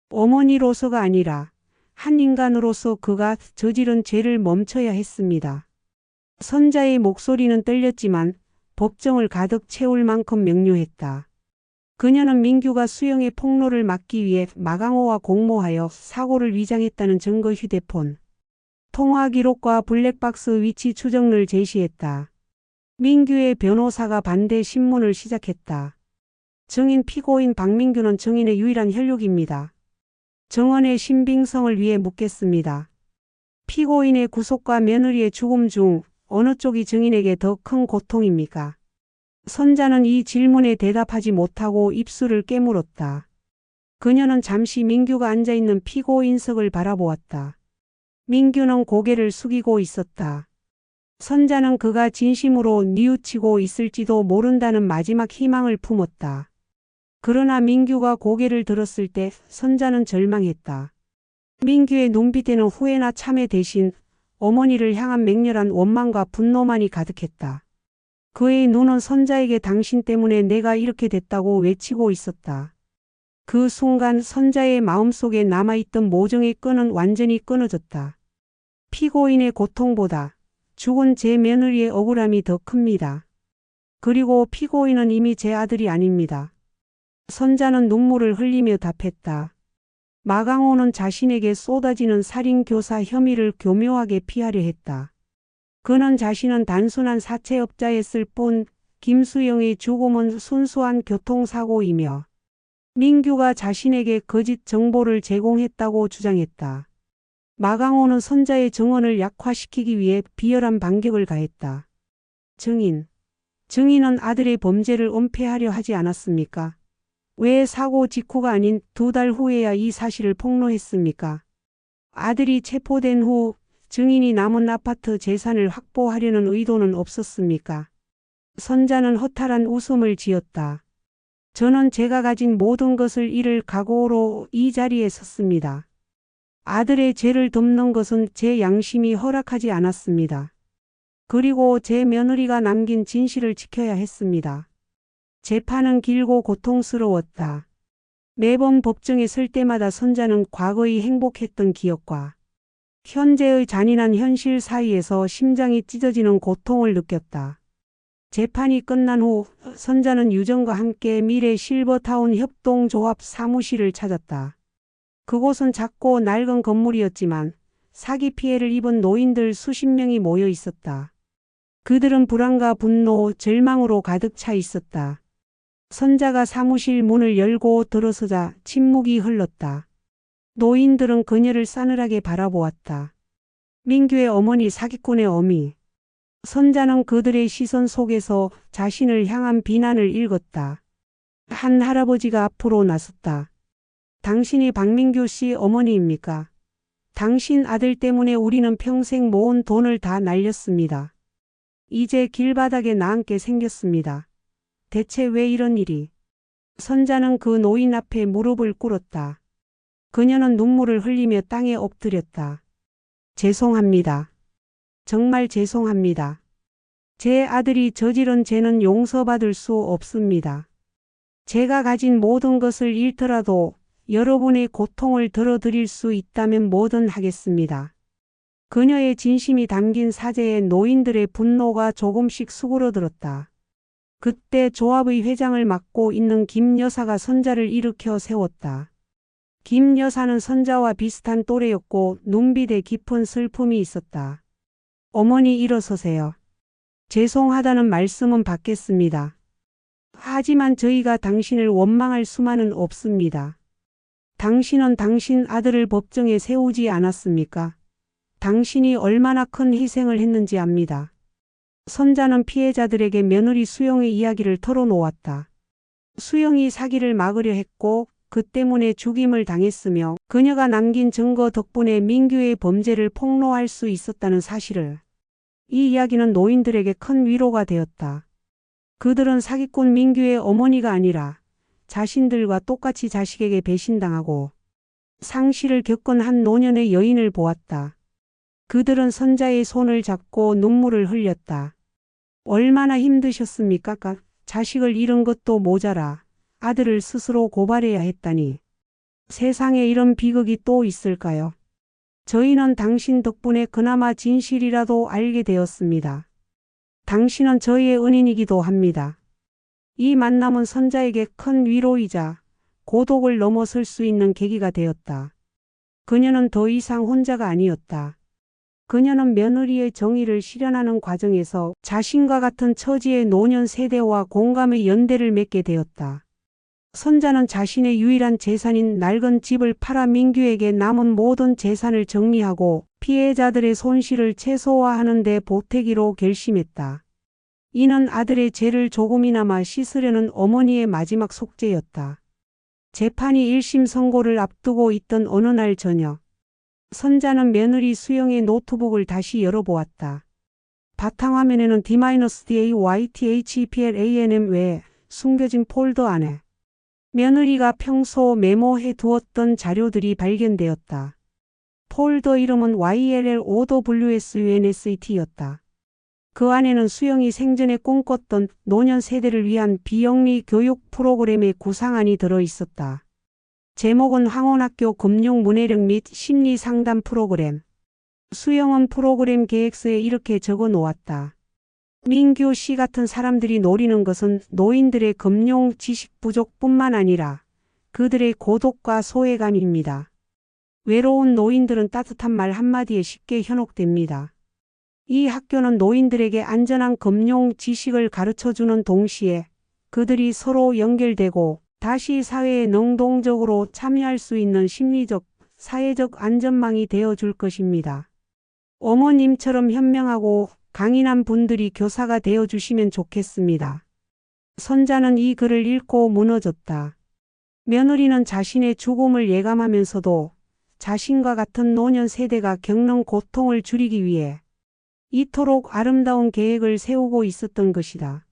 어머니로서가 아니라 한 인간으로서 그가 저지른 죄를 멈춰야 했습니다. 선자의 목소리는 떨렸지만 법정을 가득 채울 만큼 명료했다. 그녀는 민규가 수영의 폭로를 막기 위해 마강호와 공모하여 사고를 위장했다는 증거 휴대폰, 통화 기록과 블랙박스 위치 추정을 제시했다. 민규의 변호사가 반대 신문을 시작했다. 증인 피고인 박민규는 증인의 유일한 혈육입니다. 정언의 신빙성을 위해 묻겠습니다. 피고인의 구속과 며느리의 죽음 중 어느 쪽이 증인에게 더 큰 고통입니까? 선자는 이 질문에 대답하지 못하고 입술을 깨물었다. 그녀는 잠시 민규가 앉아있는 피고인석을 바라보았다. 민규는 고개를 숙이고 있었다. 선자는 그가 진심으로 뉘우치고 있을지도 모른다는 마지막 희망을 품었다. 그러나 민규가 고개를 들었을 때 선자는 절망했다. 민규의 눈빛에는 후회나 참회 대신 어머니를 향한 맹렬한 원망과 분노만이 가득했다. 그의 눈은 선자에게 당신 때문에 내가 이렇게 됐다고 외치고 있었다. 그 순간 선자의 마음속에 남아있던 모정의 끈은 완전히 끊어졌다. 피고인의 고통보다 죽은 제 며느리의 억울함이 더 큽니다. 그리고 피고인은 이미 제 아들이 아닙니다. 선자는 눈물을 흘리며 답했다. 마강호는 자신에게 쏟아지는 살인교사 혐의를 교묘하게 피하려 했다. 그는 자신은 단순한 사채업자였을 뿐 김수영의 죽음은 순수한 교통사고이며 민규가 자신에게 거짓 정보를 제공했다고 주장했다. 마강호는 선자의 증언을 약화시키기 위해 비열한 반격을 가했다. 증인은 아들의 범죄를 은폐하려 하지 않았습니까? 왜 사고 직후가 아닌 2달 후에야 이 사실을 폭로했습니까? 아들이 체포된 후 증인이 남은 아파트 재산을 확보하려는 의도는 없었습니까? 선자는 허탈한 웃음을 지었다. 저는 제가 가진 모든 것을 잃을 각오로 이 자리에 섰습니다. 아들의 죄를 덮는 것은 제 양심이 허락하지 않았습니다. 그리고 제 며느리가 남긴 진실을 지켜야 했습니다. 재판은 길고 고통스러웠다. 매번 법정에 설 때마다 선자는 과거의 행복했던 기억과 현재의 잔인한 현실 사이에서 심장이 찢어지는 고통을 느꼈다. 재판이 끝난 후 선자는 유정과 함께 미래 실버타운 협동조합 사무실을 찾았다. 그곳은 작고 낡은 건물이었지만 사기 피해를 입은 노인들 수십 명이 모여 있었다. 그들은 불안과 분노, 절망으로 가득 차 있었다. 선자가 사무실 문을 열고 들어서자 침묵이 흘렀다. 노인들은 그녀를 싸늘하게 바라보았다. 민규의 어머니 사기꾼의 어미. 선자는 그들의 시선 속에서 자신을 향한 비난을 읽었다. 한 할아버지가 앞으로 나섰다. 당신이 박민규 씨 어머니입니까? 당신 아들 때문에 우리는 평생 모은 돈을 다 날렸습니다. 이제 길바닥에 나앉게 생겼습니다. 대체 왜 이런 일이? 선자는 그 노인 앞에 무릎을 꿇었다. 그녀는 눈물을 흘리며 땅에 엎드렸다. 죄송합니다. 정말 죄송합니다. 제 아들이 저지른 죄는 용서받을 수 없습니다. 제가 가진 모든 것을 잃더라도 여러분의 고통을 덜어드릴 수 있다면 뭐든 하겠습니다. 그녀의 진심이 담긴 사죄에 노인들의 분노가 조금씩 수그러들었다. 그때 조합의 회장을 맡고 있는 김 여사가 선자를 일으켜 세웠다. 김 여사는 선자와 비슷한 또래였고 눈빛에 깊은 슬픔이 있었다. 어머니 일어서세요. 죄송하다는 말씀은 받겠습니다. 하지만 저희가 당신을 원망할 수만은 없습니다. 당신은 당신 아들을 법정에 세우지 않았습니까? 당신이 얼마나 큰 희생을 했는지 압니다. 선자는 피해자들에게 며느리 수영의 이야기를 털어놓았다. 수영이 사기를 막으려 했고 그 때문에 죽임을 당했으며 그녀가 남긴 증거 덕분에 민규의 범죄를 폭로할 수 있었다는 사실을. 이 이야기는 노인들에게 큰 위로가 되었다. 그들은 사기꾼 민규의 어머니가 아니라 자신들과 똑같이 자식에게 배신당하고 상실을 겪은 한 노년의 여인을 보았다. 그들은 선자의 손을 잡고 눈물을 흘렸다. 얼마나 힘드셨습니까? 자식을 잃은 것도 모자라 아들을 스스로 고발해야 했다니. 세상에 이런 비극이 또 있을까요? 저희는 당신 덕분에 그나마 진실이라도 알게 되었습니다. 당신은 저희의 은인이기도 합니다. 이 만남은 선자에게 큰 위로이자 고독을 넘어설 수 있는 계기가 되었다. 그녀는 더 이상 혼자가 아니었다. 그녀는 며느리의 정의를 실현하는 과정에서 자신과 같은 처지의 노년 세대와 공감의 연대를 맺게 되었다. 선자는 자신의 유일한 재산인 낡은 집을 팔아 민규에게 남은 모든 재산을 정리하고 피해자들의 손실을 최소화하는 데 보태기로 결심했다. 이는 아들의 죄를 조금이나마 씻으려는 어머니의 마지막 속죄였다. 재판이 1심 선고를 앞두고 있던 어느 날 저녁, 선자는 며느리 수영의 노트북을 다시 열어보았다. 바탕화면에는 D-DAYTHEPLANM 외에 숨겨진 폴더 안에 며느리가 평소 메모해 두었던 자료들이 발견되었다. 폴더 이름은 YLLOWSUNSET였다. 그 안에는 수영이 생전에 꿈꿨던 노년 세대를 위한 비영리 교육 프로그램의 구상안이 들어있었다. 제목은 황혼학교 금융문해력 및 심리상담 프로그램. 수영은 프로그램 계획서에 이렇게 적어 놓았다. 민규 씨 같은 사람들이 노리는 것은 노인들의 금융 지식 부족뿐만 아니라 그들의 고독과 소외감입니다. 외로운 노인들은 따뜻한 말 한마디에 쉽게 현혹됩니다. 이 학교는 노인들에게 안전한 금융 지식을 가르쳐주는 동시에 그들이 서로 연결되고 다시 사회에 능동적으로 참여할 수 있는 심리적, 사회적 안전망이 되어줄 것입니다. 어머님처럼 현명하고 강인한 분들이 교사가 되어주시면 좋겠습니다. 선자는 이 글을 읽고 무너졌다. 며느리는 자신의 죽음을 예감하면서도 자신과 같은 노년 세대가 겪는 고통을 줄이기 위해 이토록 아름다운 계획을 세우고 있었던 것이다.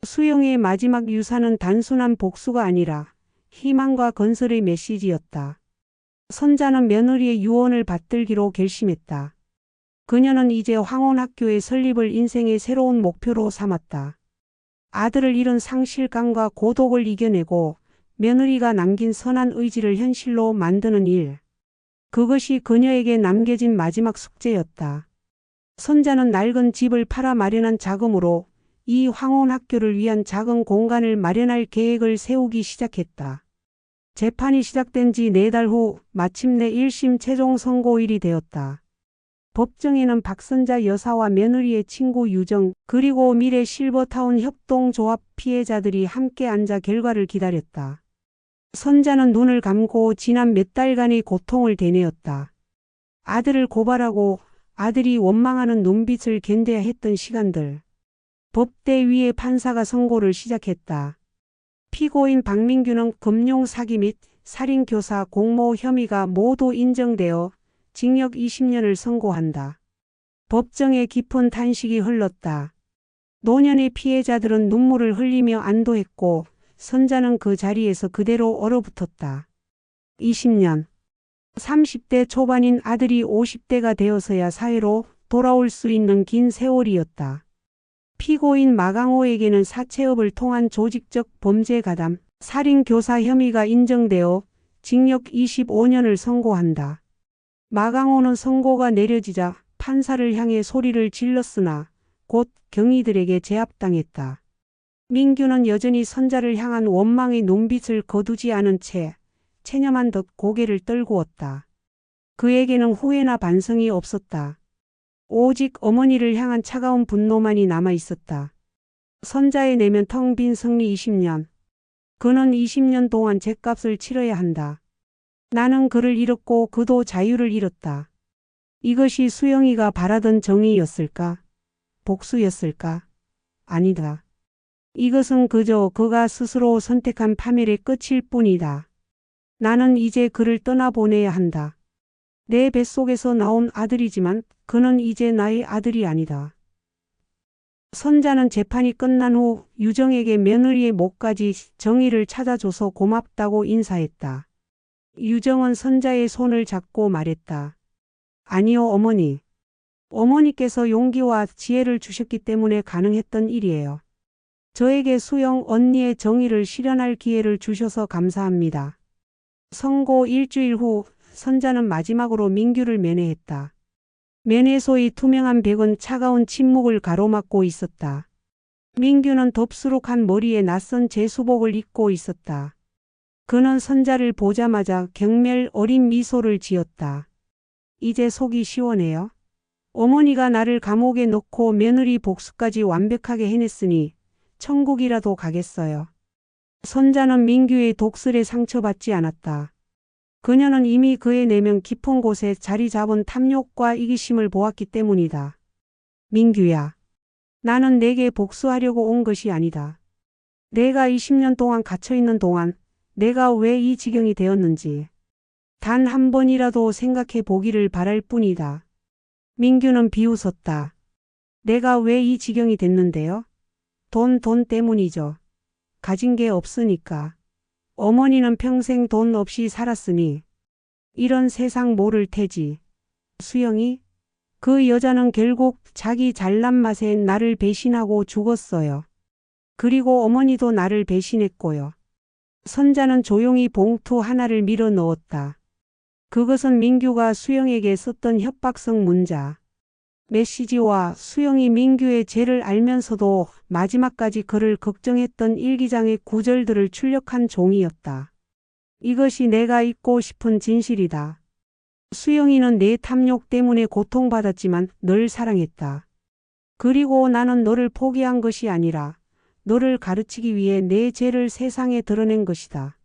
수영의 마지막 유산은 단순한 복수가 아니라 희망과 건설의 메시지였다. 선자는 며느리의 유언을 받들기로 결심했다. 그녀는 이제 황혼학교의 설립을 인생의 새로운 목표로 삼았다. 아들을 잃은 상실감과 고독을 이겨내고 며느리가 남긴 선한 의지를 현실로 만드는 일. 그것이 그녀에게 남겨진 마지막 숙제였다. 선자는 낡은 집을 팔아 마련한 자금으로 이 황혼학교를 위한 작은 공간을 마련할 계획을 세우기 시작했다. 재판이 시작된 지 4달 후 마침내 1심 최종 선고일이 되었다. 법정에는 박선자 여사와 며느리의 친구 유정 그리고 미래 실버타운 협동조합 피해자들이 함께 앉아 결과를 기다렸다. 선자는 눈을 감고 지난 몇 달간의 고통을 되뇌었다. 아들을 고발하고 아들이 원망하는 눈빛을 견뎌야 했던 시간들. 법대 위에 판사가 선고를 시작했다. 피고인 박민규는 금융 사기 및 살인교사 공모 혐의가 모두 인정되어 징역 20년을 선고한다. 법정에 깊은 탄식이 흘렀다. 노년의 피해자들은 눈물을 흘리며 안도했고 선자는 그 자리에서 그대로 얼어붙었다. 20년. 30대 초반인 아들이 50대가 되어서야 사회로 돌아올 수 있는 긴 세월이었다. 피고인 마강호에게는 사채업을 통한 조직적 범죄 가담, 살인교사 혐의가 인정되어 징역 25년을 선고한다. 마강호는 선고가 내려지자 판사를 향해 소리를 질렀으나 곧 경위들에게 제압당했다. 민규는 여전히 선자를 향한 원망의 눈빛을 거두지 않은 채 체념한 듯 고개를 떨구었다. 그에게는 후회나 반성이 없었다. 오직 어머니를 향한 차가운 분노만이 남아있었다. 선자의 내면 텅 빈 승리 20년. 그는 20년 동안 죗값을 치러야 한다. 나는 그를 잃었고 그도 자유를 잃었다. 이것이 수영이가 바라던 정의였을까? 복수였을까? 아니다. 이것은 그저 그가 스스로 선택한 파멸의 끝일 뿐이다. 나는 이제 그를 떠나보내야 한다. 내 뱃속에서 나온 아들이지만 그는 이제 나의 아들이 아니다. 선자는 재판이 끝난 후 유정에게 며느리의 목까지 정의를 찾아줘서 고맙다고 인사했다. 유정은 선자의 손을 잡고 말했다. 아니요, 어머니. 어머니께서 용기와 지혜를 주셨기 때문에 가능했던 일이에요. 저에게 수영 언니의 정의를 실현할 기회를 주셔서 감사합니다. 선고 일주일 후 선자는 마지막으로 민규를 면회했다. 면회소의 투명한 벽은 차가운 침묵을 가로막고 있었다. 민규는 덥수룩한 머리에 낯선 제수복을 입고 있었다. 그는 선자를 보자마자 경멸 어린 미소를 지었다. 이제 속이 시원해요. 어머니가 나를 감옥에 넣고 며느리 복수까지 완벽하게 해냈으니 천국이라도 가겠어요. 선자는 민규의 독설에 상처받지 않았다. 그녀는 이미 그의 내면 깊은 곳에 자리 잡은 탐욕과 이기심을 보았기 때문이다. 민규야, 나는 내게 복수하려고 온 것이 아니다. 내가 20년 동안 갇혀있는 동안 내가 왜 이 지경이 되었는지 단 한 번이라도 생각해 보기를 바랄 뿐이다. 민규는 비웃었다. 내가 왜 이 지경이 됐는데요? 돈 때문이죠. 가진 게 없으니까. 어머니는 평생 돈 없이 살았으니 이런 세상 모를 테지. 수영이? 그 여자는 결국 자기 잘난 맛에 나를 배신하고 죽었어요. 그리고 어머니도 나를 배신했고요. 선자는 조용히 봉투 하나를 밀어 넣었다. 그것은 민규가 수영에게 썼던 협박성 문자. 메시지와 수영이 민규의 죄를 알면서도 마지막까지 그를 걱정했던 일기장의 구절들을 출력한 종이었다. 이것이 내가 잊고 싶은 진실이다. 수영이는 내 탐욕 때문에 고통받았지만 널 사랑했다. 그리고 나는 너를 포기한 것이 아니라 너를 가르치기 위해 내 죄를 세상에 드러낸 것이다.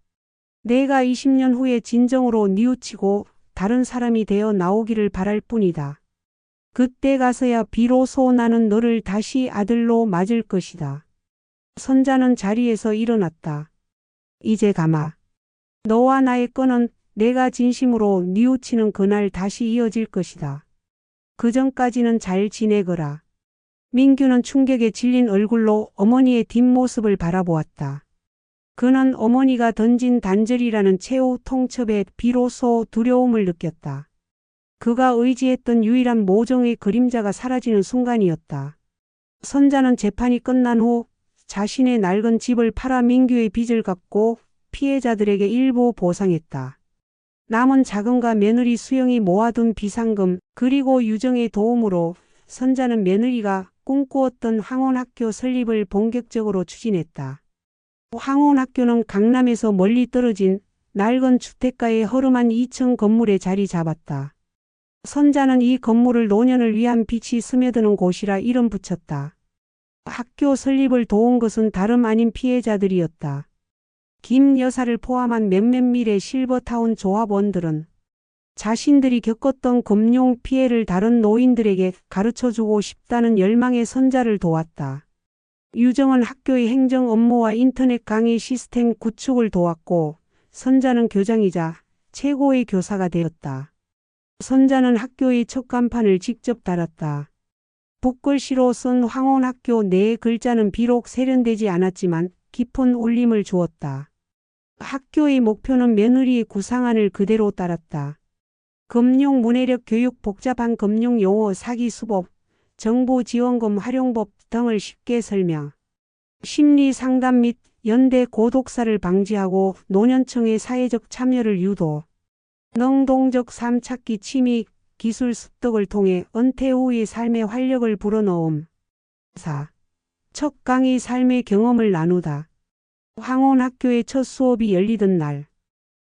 내가 20년 후에 진정으로 뉘우치고 다른 사람이 되어 나오기를 바랄 뿐이다. 그때 가서야 비로소 나는 너를 다시 아들로 맞을 것이다. 선자는 자리에서 일어났다. 이제 가마. 너와 나의 끈은 내가 진심으로 뉘우치는 그날 다시 이어질 것이다. 그 전까지는 잘 지내거라. 민규는 충격에 질린 얼굴로 어머니의 뒷모습을 바라보았다. 그는 어머니가 던진 단절이라는 최후 통첩에 비로소 두려움을 느꼈다. 그가 의지했던 유일한 모종의 그림자가 사라지는 순간이었다. 선자는 재판이 끝난 후 자신의 낡은 집을 팔아 민규의 빚을 갚고 피해자들에게 일부 보상했다. 남은 자금과 며느리 수영이 모아둔 비상금 그리고 유정의 도움으로 선자는 며느리가 꿈꾸었던 황혼학교 설립을 본격적으로 추진했다. 황혼학교는 강남에서 멀리 떨어진 낡은 주택가의 허름한 2층 건물에 자리 잡았다. 선자는 이 건물을 노년을 위한 빛이 스며드는 곳이라 이름 붙였다. 학교 설립을 도운 것은 다름 아닌 피해자들이었다. 김 여사를 포함한 몇몇 미래 실버타운 조합원들은 자신들이 겪었던 금융 피해를 다른 노인들에게 가르쳐주고 싶다는 열망의 선자를 도왔다. 유정은 학교의 행정 업무와 인터넷 강의 시스템 구축을 도왔고 선자는 교장이자 최고의 교사가 되었다. 선자는 학교의 첫 간판을 직접 달았다. 붓글씨로 쓴 황혼학교 네 글자는 비록 세련되지 않았지만 깊은 울림을 주었다. 학교의 목표는 며느리의 구상안을 그대로 따랐다. 금융 문해력 교육, 복잡한 금융 용어, 사기 수법, 정보 지원금 활용법 등을 쉽게 설명. 심리 상담 및 연대 고독사를 방지하고 노년층의 사회적 참여를 유도. 능동적 삶 찾기, 취미, 기술 습득을 통해 은퇴 후의 삶의 활력을 불어넣음. 4. 첫 강의 삶의 경험을 나누다. 황혼학교의 첫 수업이 열리던 날.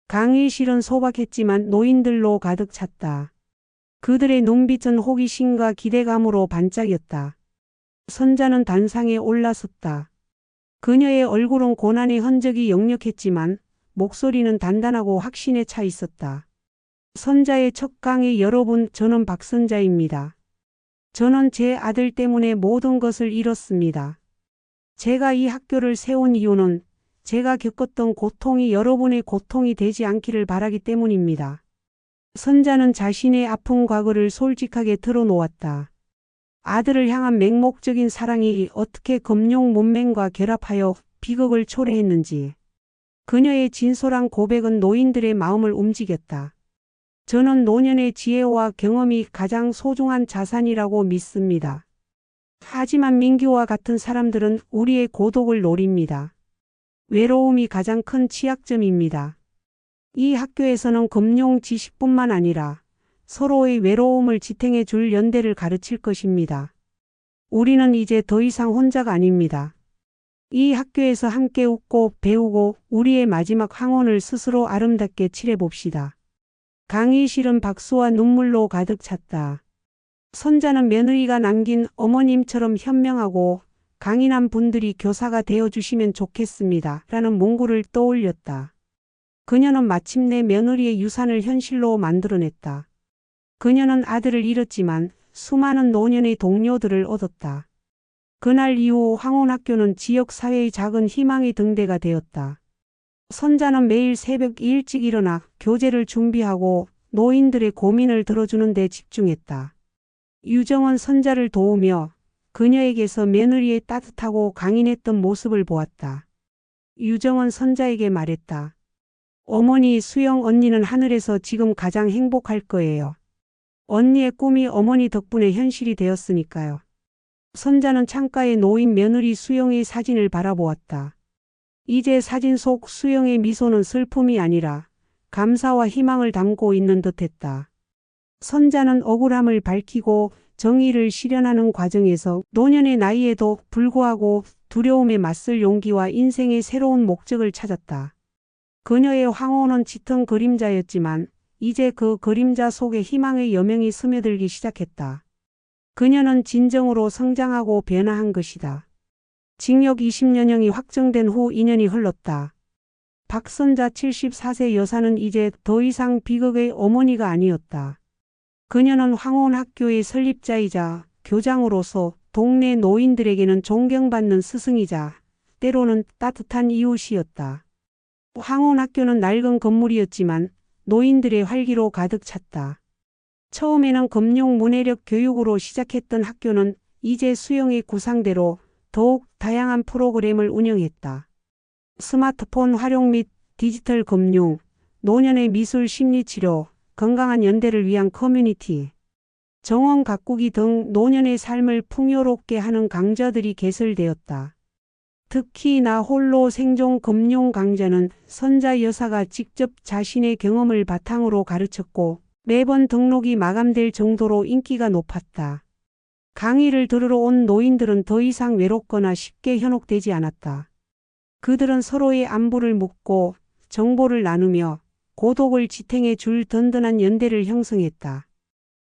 강의실은 소박했지만 노인들로 가득 찼다. 그들의 눈빛은 호기심과 기대감으로 반짝였다. 선자는 단상에 올라섰다. 그녀의 얼굴은 고난의 흔적이 역력했지만 목소리는 단단하고 확신에 차 있었다. 선자의 첫 강의, 여러분, 저는 박선자입니다. 저는 제 아들 때문에 모든 것을 잃었습니다. 제가 이 학교를 세운 이유는 제가 겪었던 고통이 여러분의 고통이 되지 않기를 바라기 때문입니다. 선자는 자신의 아픈 과거를 솔직하게 털어놓았다. 아들을 향한 맹목적인 사랑이 어떻게 금융 문맹과 결합하여 비극을 초래했는지. 그녀의 진솔한 고백은 노인들의 마음을 움직였다. 저는 노년의 지혜와 경험이 가장 소중한 자산이라고 믿습니다. 하지만 민규와 같은 사람들은 우리의 고독을 노립니다. 외로움이 가장 큰 취약점입니다. 이 학교에서는 금융 지식뿐만 아니라 서로의 외로움을 지탱해 줄 연대를 가르칠 것입니다. 우리는 이제 더 이상 혼자가 아닙니다. 이 학교에서 함께 웃고 배우고 우리의 마지막 황혼을 스스로 아름답게 칠해봅시다. 강의실은 박수와 눈물로 가득 찼다. 선자는 며느리가 남긴 어머님처럼 현명하고 강인한 분들이 교사가 되어주시면 좋겠습니다. 라는 문구를 떠올렸다. 그녀는 마침내 며느리의 유산을 현실로 만들어냈다. 그녀는 아들을 잃었지만 수많은 노년의 동료들을 얻었다. 그날 이후 황혼학교는 지역사회의 작은 희망의 등대가 되었다. 선자는 매일 새벽 일찍 일어나 교재를 준비하고 노인들의 고민을 들어주는 데 집중했다. 유정은 선자를 도우며 그녀에게서 며느리의 따뜻하고 강인했던 모습을 보았다. 유정은 선자에게 말했다. 어머니, 수영 언니는 하늘에서 지금 가장 행복할 거예요. 언니의 꿈이 어머니 덕분에 현실이 되었으니까요. 선자는 창가에 놓인 며느리 수영의 사진을 바라보았다. 이제 사진 속 수영의 미소는 슬픔이 아니라 감사와 희망을 담고 있는 듯했다. 선자는 억울함을 밝히고 정의를 실현하는 과정에서 노년의 나이에도 불구하고 두려움에 맞설 용기와 인생의 새로운 목적을 찾았다. 그녀의 황혼은 짙은 그림자였지만 이제 그 그림자 속에 희망의 여명이 스며들기 시작했다. 그녀는 진정으로 성장하고 변화한 것이다. 징역 20년형이 확정된 후 2년이 흘렀다. 박선자 74세 여사는 이제 더 이상 비극의 어머니가 아니었다. 그녀는 황혼학교의 설립자이자 교장으로서 동네 노인들에게는 존경받는 스승이자 때로는 따뜻한 이웃이었다. 황혼학교는 낡은 건물이었지만 노인들의 활기로 가득 찼다. 처음에는 금융 문해력 교육으로 시작했던 학교는 이제 수영의 구상대로 더욱 다양한 프로그램을 운영했다. 스마트폰 활용 및 디지털 금융, 노년의 미술 심리치료, 건강한 연대를 위한 커뮤니티, 정원 가꾸기 등 노년의 삶을 풍요롭게 하는 강좌들이 개설되었다. 특히 나 홀로 생존 금융 강좌는 선자 여사가 직접 자신의 경험을 바탕으로 가르쳤고 매번 등록이 마감될 정도로 인기가 높았다. 강의를 들으러 온 노인들은 더 이상 외롭거나 쉽게 현혹되지 않았다. 그들은 서로의 안부를 묻고 정보를 나누며 고독을 지탱해 줄 든든한 연대를 형성했다.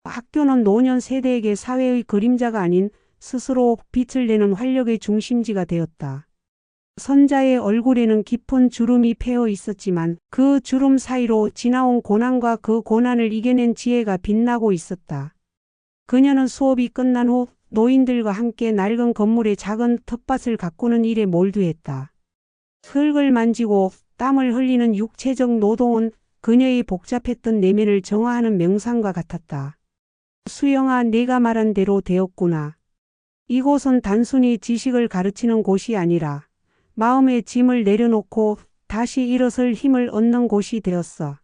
학교는 노년 세대에게 사회의 그림자가 아닌 스스로 빛을 내는 활력의 중심지가 되었다. 선자의 얼굴에는 깊은 주름이 패어 있었지만 그 주름 사이로 지나온 고난과 그 고난을 이겨낸 지혜가 빛나고 있었다. 그녀는 수업이 끝난 후 노인들과 함께 낡은 건물의 작은 텃밭을 가꾸는 일에 몰두했다. 흙을 만지고 땀을 흘리는 육체적 노동은 그녀의 복잡했던 내면을 정화하는 명상과 같았다. 수영아, 내가 말한 대로 되었구나. 이곳은 단순히 지식을 가르치는 곳이 아니라 마음의 짐을 내려놓고 다시 일어설 힘을 얻는 곳이 되었어.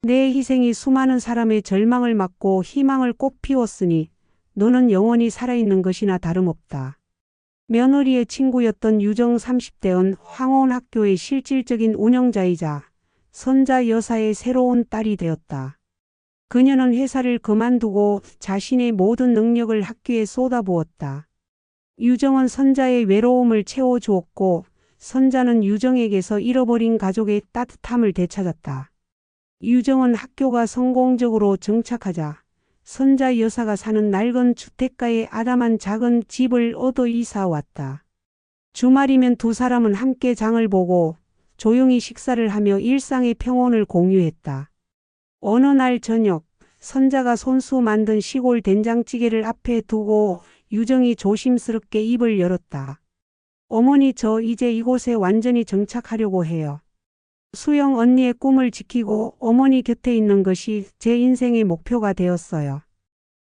내 희생이 수많은 사람의 절망을 막고 희망을 꽃 피웠으니 너는 영원히 살아있는 것이나 다름없다. 며느리의 친구였던 유정 30대은 황혼학교의 실질적인 운영자이자 선자 여사의 새로운 딸이 되었다. 그녀는 회사를 그만두고 자신의 모든 능력을 학교에 쏟아부었다. 유정은 선자의 외로움을 채워주었고 선자는 유정에게서 잃어버린 가족의 따뜻함을 되찾았다. 유정은 학교가 성공적으로 정착하자 선자 여사가 사는 낡은 주택가에 아담한 작은 집을 얻어 이사 왔다. 주말이면 두 사람은 함께 장을 보고 조용히 식사를 하며 일상의 평온을 공유했다. 어느 날 저녁, 선자가 손수 만든 시골 된장찌개를 앞에 두고 유정이 조심스럽게 입을 열었다. 어머니, 저 이제 이곳에 완전히 정착하려고 해요. 수영 언니의 꿈을 지키고 어머니 곁에 있는 것이 제 인생의 목표가 되었어요.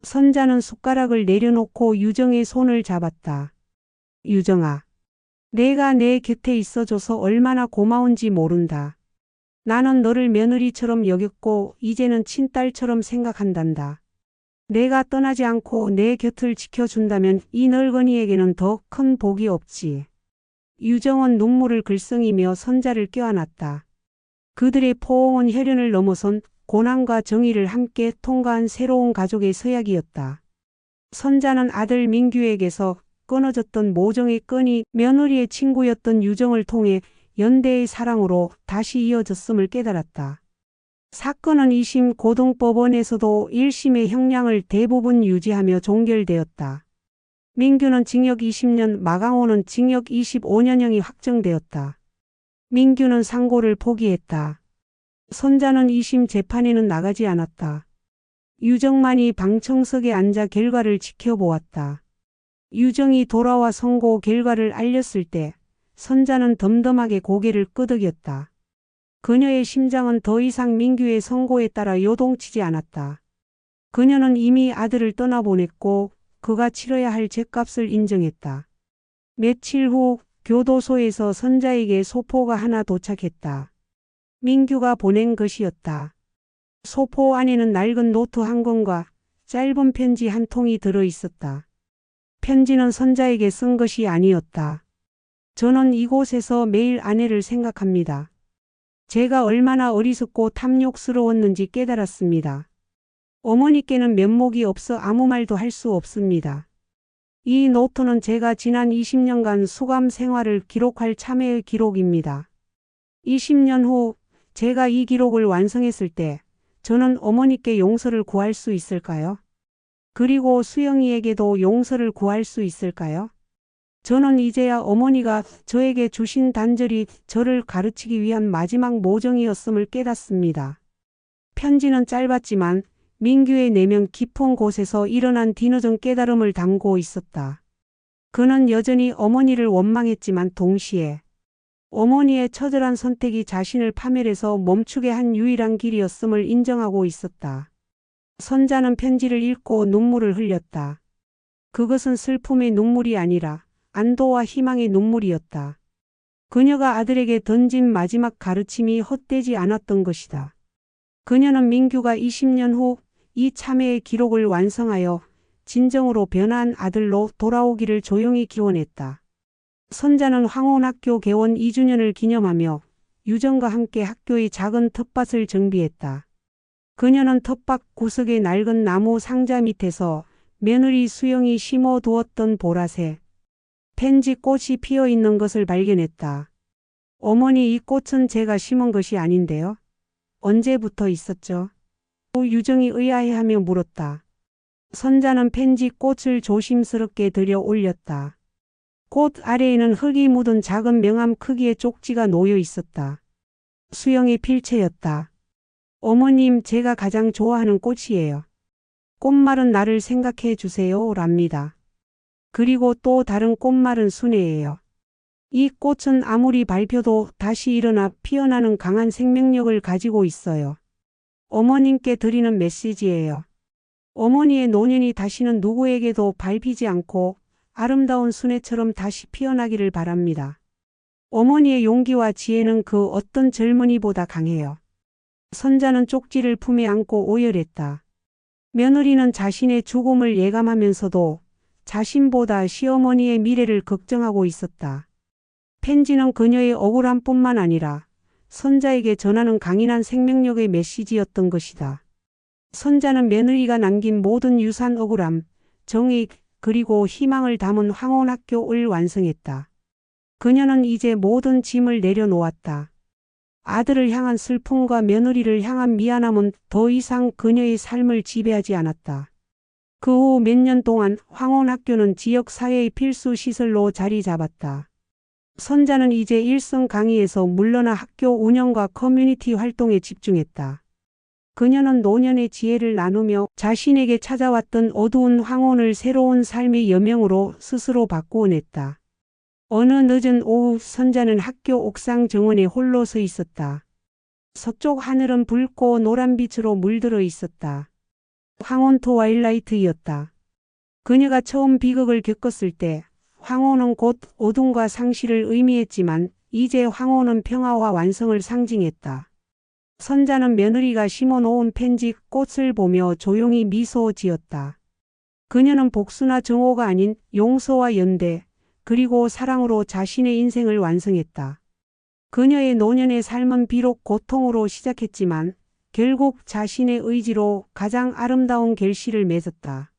선자는 숟가락을 내려놓고 유정의 손을 잡았다. 유정아, 내가 내 곁에 있어줘서 얼마나 고마운지 모른다. 나는 너를 며느리처럼 여겼고 이제는 친딸처럼 생각한단다. 내가 떠나지 않고 내 곁을 지켜준다면 이 늙은이에게는 더 큰 복이 없지. 유정은 눈물을 글썽이며 선자를 껴안았다. 그들의 포옹은 혈연을 넘어선 고난과 정의를 함께 통과한 새로운 가족의 서약이었다. 선자는 아들 민규에게서 끊어졌던 모정의 끈이 며느리의 친구였던 유정을 통해 연대의 사랑으로 다시 이어졌음을 깨달았다. 사건은 2심 고등법원에서도 1심의 형량을 대부분 유지하며 종결되었다. 민규는 징역 20년, 마강호는 징역 25년형이 확정되었다. 민규는 상고를 포기했다. 선자는 2심 재판에는 나가지 않았다. 유정만이 방청석에 앉아 결과를 지켜보았다. 유정이 돌아와 선고 결과를 알렸을 때 선자는 덤덤하게 고개를 끄덕였다. 그녀의 심장은 더 이상 민규의 선고에 따라 요동치지 않았다. 그녀는 이미 아들을 떠나보냈고 그가 치러야 할 죗값을 인정했다. 며칠 후 교도소에서 선자에게 소포가 하나 도착했다. 민규가 보낸 것이었다. 소포 안에는 낡은 노트 한 권과 짧은 편지 한 통이 들어 있었다. 편지는 선자에게 쓴 것이 아니었다. 저는 이곳에서 매일 아내를 생각합니다. 제가 얼마나 어리석고 탐욕스러웠는지 깨달았습니다. 어머니께는 면목이 없어 아무 말도 할 수 없습니다. 이 노트는 제가 지난 20년간 수감 생활을 기록할 참회의 기록입니다. 20년 후 제가 이 기록을 완성했을 때 저는 어머니께 용서를 구할 수 있을까요? 그리고 수영이에게도 용서를 구할 수 있을까요? 저는 이제야 어머니가 저에게 주신 단절이 저를 가르치기 위한 마지막 모정이었음을 깨닫습니다. 편지는 짧았지만 민규의 내면 깊은 곳에서 일어난 뒤늦은 깨달음을 담고 있었다. 그는 여전히 어머니를 원망했지만 동시에 어머니의 처절한 선택이 자신을 파멸해서 멈추게 한 유일한 길이었음을 인정하고 있었다. 선자는 편지를 읽고 눈물을 흘렸다. 그것은 슬픔의 눈물이 아니라 안도와 희망의 눈물이었다. 그녀가 아들에게 던진 마지막 가르침이 헛되지 않았던 것이다. 그녀는 민규가 20년 후 이 참회의 기록을 완성하여 진정으로 변화한 아들로 돌아오기를 조용히 기원했다. 선자는 황혼학교 개원 2주년을 기념하며 유정과 함께 학교의 작은 텃밭을 정비했다. 그녀는 텃밭 구석의 낡은 나무 상자 밑에서 며느리 수영이 심어두었던 보라색 펜지 꽃이 피어 있는 것을 발견했다. 어머니, 이 꽃은 제가 심은 것이 아닌데요. 언제부터 있었죠? 유정이 의아해하며 물었다. 선자는 펜지 꽃을 조심스럽게 들여 올렸다. 꽃 아래에는 흙이 묻은 작은 명암 크기의 쪽지가 놓여 있었다. 수영의 필체였다. 어머님, 제가 가장 좋아하는 꽃이에요. 꽃말은 나를 생각해 주세요 랍니다. 그리고 또 다른 꽃말은 순애예요. 이 꽃은 아무리 밟혀도 다시 일어나 피어나는 강한 생명력을 가지고 있어요. 어머님께 드리는 메시지예요. 어머니의 노년이 다시는 누구에게도 밟히지 않고 아름다운 순애처럼 다시 피어나기를 바랍니다. 어머니의 용기와 지혜는 그 어떤 젊은이보다 강해요. 손자는 쪽지를 품에 안고 오열했다. 며느리는 자신의 죽음을 예감하면서도 자신보다 시어머니의 미래를 걱정하고 있었다. 편지는 그녀의 억울함뿐만 아니라 손자에게 전하는 강인한 생명력의 메시지였던 것이다. 손자는 며느리가 남긴 모든 유산 억울함, 정의, 그리고 희망을 담은 황혼학교를 완성했다. 그녀는 이제 모든 짐을 내려놓았다. 아들을 향한 슬픔과 며느리를 향한 미안함은 더 이상 그녀의 삶을 지배하지 않았다. 그 후 몇 년 동안 황혼학교는 지역사회의 필수 시설로 자리 잡았다. 손자는 이제 일선 강의에서 물러나 학교 운영과 커뮤니티 활동에 집중했다. 그녀는 노년의 지혜를 나누며 자신에게 찾아왔던 어두운 황혼을 새로운 삶의 여명으로 스스로 바꾸어냈다. 어느 늦은 오후 손자는 학교 옥상 정원에 홀로 서 있었다. 서쪽 하늘은 붉고 노란빛으로 물들어 있었다. 황혼 트와일라이트였다. 그녀가 처음 비극을 겪었을 때 황혼은 곧 어둠과 상실을 의미했지만 이제 황혼은 평화와 완성을 상징했다. 손자는 며느리가 심어놓은 편지 꽃을 보며 조용히 미소 지었다. 그녀는 복수나 정오가 아닌 용서와 연대, 그리고 사랑으로 자신의 인생을 완성했다. 그녀의 노년의 삶은 비록 고통으로 시작했지만 결국 자신의 의지로 가장 아름다운 결실을 맺었다.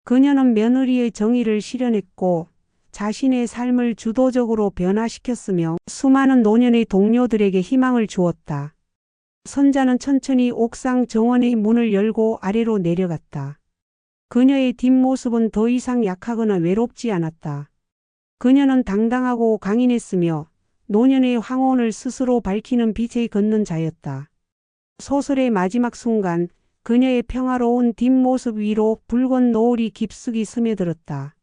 그녀는 며느리의 정의를 실현했고 자신의 삶을 주도적으로 변화시켰으며 수많은 노년의 동료들에게 희망을 주었다. 손자는 천천히 옥상 정원의 문을 열고 아래로 내려갔다. 그녀의 뒷모습은 더 이상 약하거나 외롭지 않았다. 그녀는 당당하고 강인했으며 노년의 황혼을 스스로 밝히는 빛에 걷는 자였다. 소설의 마지막 순간 그녀의 평화로운 뒷모습 위로 붉은 노을이 깊숙이 스며들었다.